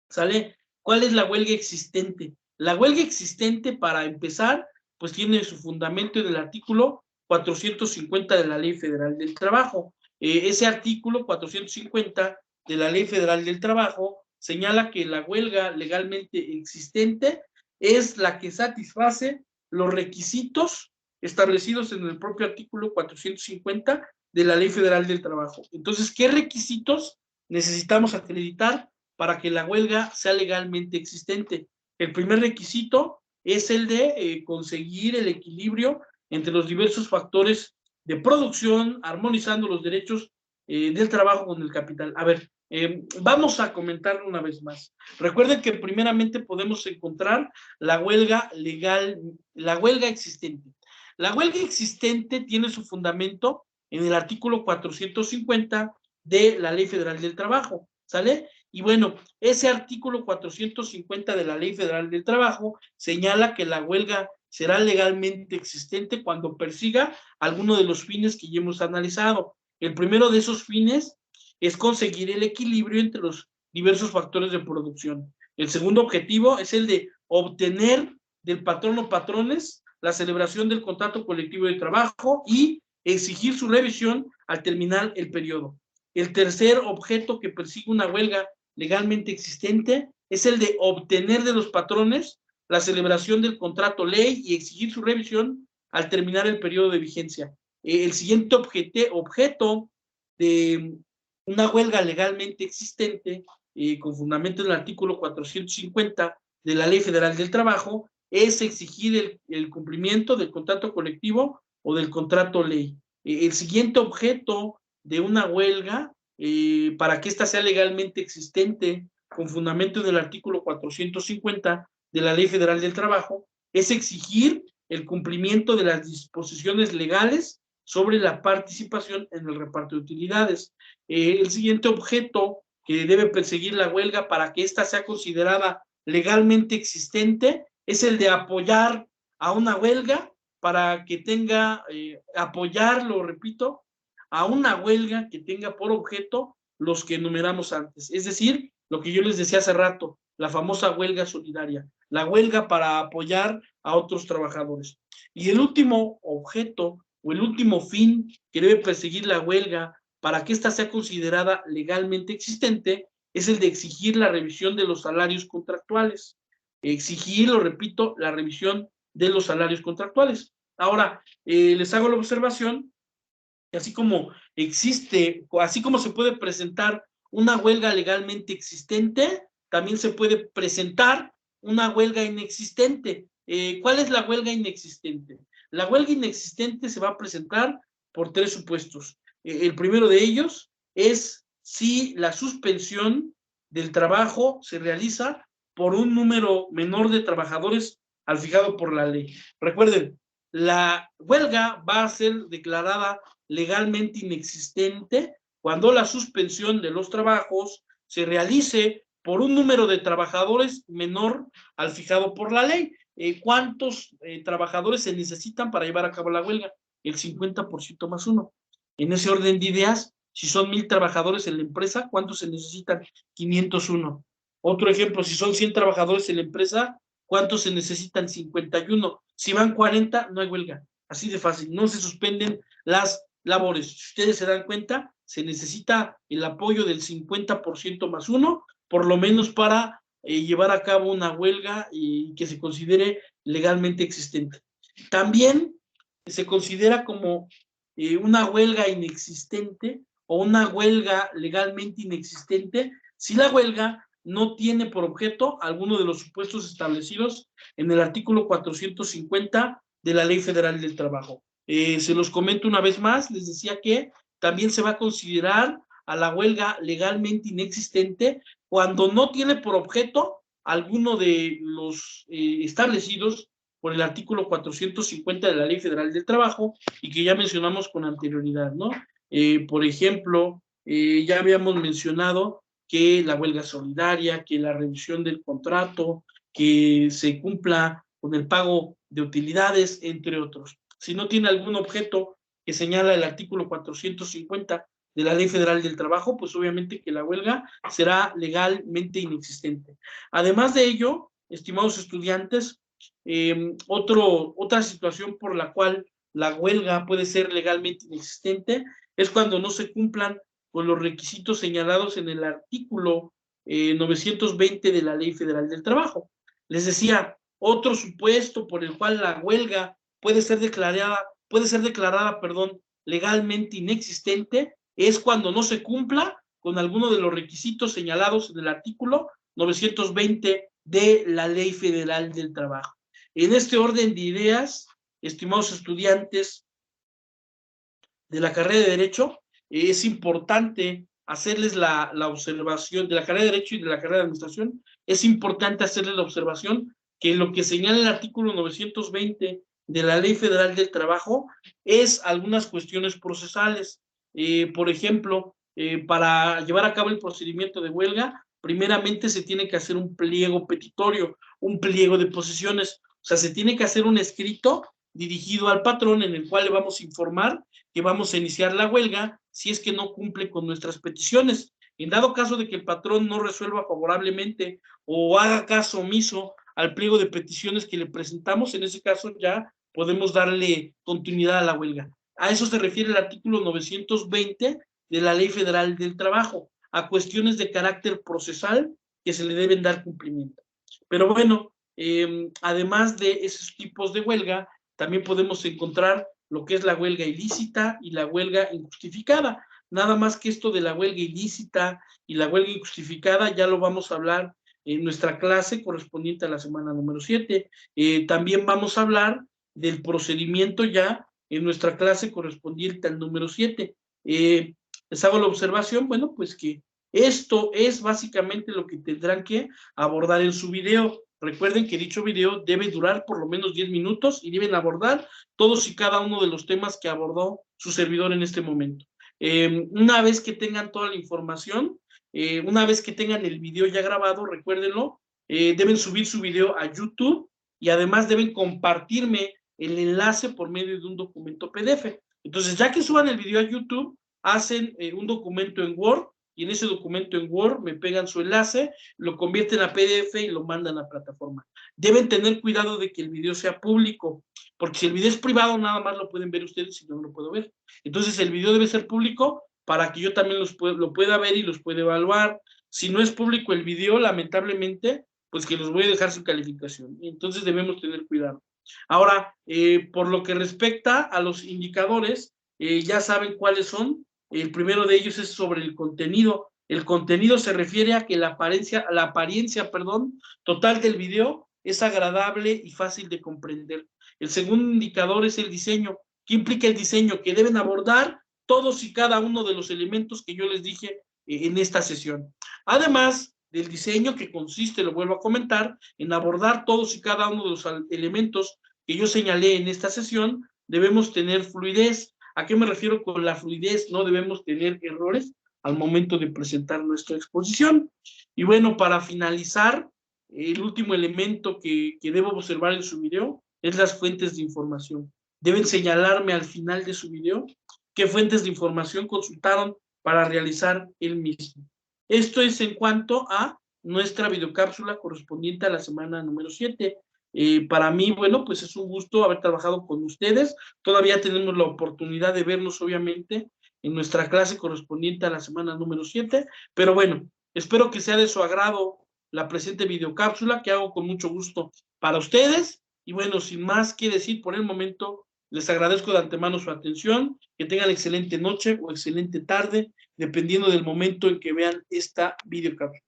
¿Sale? ¿Cuál es la huelga existente? La huelga existente, para empezar, pues tiene su fundamento en el artículo 450 de la Ley Federal del Trabajo. Ese artículo 450 de la Ley Federal del Trabajo señala que la huelga legalmente existente es la que satisface los requisitos establecidos en el propio artículo 450 de la Ley Federal del Trabajo. Entonces, ¿qué requisitos necesitamos acreditar para que la huelga sea legalmente existente? El primer requisito es el de conseguir el equilibrio entre los diversos factores de producción, armonizando los derechos del trabajo con el capital. A ver, vamos a comentarlo una vez más. Recuerden que primeramente podemos encontrar la huelga legal, la huelga existente. La huelga existente tiene su fundamento en el artículo 450 de la Ley Federal del Trabajo, ¿sale? Y bueno, ese artículo 450 de la Ley Federal del Trabajo señala que la huelga será legalmente existente cuando persiga alguno de los fines que ya hemos analizado. El primero de esos fines es conseguir el equilibrio entre los diversos factores de producción. El segundo objetivo es el de obtener del patrón o patrones la celebración del contrato colectivo de trabajo y exigir su revisión al terminar el periodo. El tercer objeto que persigue una huelga legalmente existente es el de obtener de los patrones la celebración del contrato ley y exigir su revisión al terminar el periodo de vigencia. El siguiente objeto de una huelga legalmente existente, con fundamento en el artículo 450 de la Ley Federal del Trabajo, es exigir el cumplimiento del contrato colectivo o del contrato ley. El siguiente objeto de una huelga, para que ésta sea legalmente existente, con fundamento en el artículo 450 de la Ley Federal del Trabajo, es exigir el cumplimiento de las disposiciones legales sobre la participación en el reparto de utilidades. El siguiente objeto que debe perseguir la huelga para que ésta sea considerada legalmente existente es el de apoyar a una huelga para que tenga, apoyarlo, repito, a una huelga que tenga por objeto los que enumeramos antes. Es decir, lo que yo les decía hace rato, la famosa huelga solidaria, la huelga para apoyar a otros trabajadores. Y el último objeto o el último fin que debe perseguir la huelga para que ésta sea considerada legalmente existente es el de exigir la revisión de los salarios contractuales. Exigir, lo repito, la revisión de los salarios contractuales. Ahora, les hago la observación, así como existe, así como se puede presentar una huelga legalmente existente, también se puede presentar una huelga inexistente. ¿Cuál es la huelga inexistente? La huelga inexistente se va a presentar por tres supuestos. El primero de ellos es si la suspensión del trabajo se realiza por un número menor de trabajadores al fijado por la ley. Recuerden, la huelga va a ser declarada legalmente inexistente cuando la suspensión de los trabajos se realice por un número de trabajadores menor al fijado por la ley. ¿Cuántos trabajadores se necesitan para llevar a cabo la huelga? El 50% más uno. En ese orden de ideas, si son 1,000 trabajadores en la empresa, ¿cuántos se necesitan? 501. Otro ejemplo, si son 100 trabajadores en la empresa, ¿cuántos se necesitan? 51. Si van 40, no hay huelga. Así de fácil. No se suspenden las labores. Si ustedes se dan cuenta, se necesita el apoyo del 50% más uno, por lo menos para llevar a cabo una huelga y que se considere legalmente existente. También se considera como una huelga inexistente o una huelga legalmente inexistente si la huelga no tiene por objeto alguno de los supuestos establecidos en el artículo 450 de la Ley Federal del Trabajo. Se los comento una vez más, les decía que también se va a considerar a la huelga legalmente inexistente cuando no tiene por objeto alguno de los establecidos por el artículo 450 de la Ley Federal del Trabajo y que ya mencionamos con anterioridad, ¿no? Por ejemplo, ya habíamos mencionado que la huelga solidaria, que la revisión del contrato, que se cumpla con el pago de utilidades, entre otros. Si no tiene algún objeto que señala el artículo 450 de la Ley Federal del Trabajo, pues obviamente que la huelga será legalmente inexistente. Además de ello, estimados estudiantes, otra situación por la cual la huelga puede ser legalmente inexistente es cuando no se cumplan con los requisitos señalados en el artículo 920 de la Ley Federal del Trabajo. Les decía, otro supuesto por el cual la huelga puede ser declarada, legalmente inexistente es cuando no se cumpla con alguno de los requisitos señalados en el artículo 920 de la Ley Federal del Trabajo. En este orden de ideas, estimados estudiantes de la carrera de Derecho, es importante hacerles la observación de la carrera de Derecho y de la carrera de Administración, es importante hacerles la observación que lo que señala el artículo 920 de la Ley Federal del Trabajo es algunas cuestiones procesales. Por ejemplo, para llevar a cabo el procedimiento de huelga, primeramente se tiene que hacer un pliego petitorio, un pliego de posiciones, o sea, se tiene que hacer un escrito dirigido al patrón en el cual le vamos a informar que vamos a iniciar la huelga si es que no cumple con nuestras peticiones. En dado caso de que el patrón no resuelva favorablemente o haga caso omiso al pliego de peticiones que le presentamos, en ese caso ya podemos darle continuidad a la huelga. A eso se refiere el artículo 920 de la Ley Federal del Trabajo, a cuestiones de carácter procesal que se le deben dar cumplimiento. Pero bueno, además de esos tipos de huelga, también podemos encontrar lo que es la huelga ilícita y la huelga injustificada. Nada más que esto de la huelga ilícita y la huelga injustificada ya lo vamos a hablar en nuestra clase correspondiente a la semana número 7. También vamos a hablar del procedimiento ya en nuestra clase correspondiente al número 7. Les hago la observación, bueno, pues que esto es básicamente lo que tendrán que abordar en su video. Recuerden que dicho video debe durar por lo menos 10 minutos y deben abordar todos y cada uno de los temas que abordó su servidor en este momento. Una vez que tengan toda la información, una vez que tengan el video ya grabado, recuérdenlo, deben subir su video a YouTube y además deben compartirme el enlace por medio de un documento PDF. Entonces, ya que suban el video a YouTube, hacen un documento en Word, y en ese documento en Word me pegan su enlace, lo convierten a PDF y lo mandan a la plataforma. Deben tener cuidado de que el video sea público, porque si el video es privado, nada más lo pueden ver ustedes y yo no lo puedo ver. Entonces, el video debe ser público para que yo también lo pueda ver y los pueda evaluar. Si no es público el video, lamentablemente, pues que los voy a dejar sin calificación. Entonces, debemos tener cuidado. Ahora, por lo que respecta a los indicadores, ya saben cuáles son. El primero de ellos es sobre el contenido. El contenido se refiere a que la apariencia, total del video es agradable y fácil de comprender. El segundo indicador es el diseño. ¿Qué implica el diseño? Que deben abordar todos y cada uno de los elementos que yo les dije en esta sesión. Además del diseño, que consiste, lo vuelvo a comentar, en abordar todos y cada uno de los elementos que yo señalé en esta sesión, debemos tener fluidez. ¿A qué me refiero con la fluidez? No debemos tener errores al momento de presentar nuestra exposición. Y bueno, para finalizar, el último elemento que debo observar en su video es las fuentes de información. Deben señalarme al final de su video qué fuentes de información consultaron para realizar el mismo. Esto es en cuanto a nuestra videocápsula correspondiente a la semana número 7. Para mí, bueno, pues es un gusto haber trabajado con ustedes. Todavía tenemos la oportunidad de vernos, obviamente, en nuestra clase correspondiente a la semana número 7. Pero bueno, espero que sea de su agrado la presente videocápsula que hago con mucho gusto para ustedes. Y bueno, sin más que decir por el momento, les agradezco de antemano su atención. Que tengan excelente noche o excelente tarde, dependiendo del momento en que vean esta videocápsula.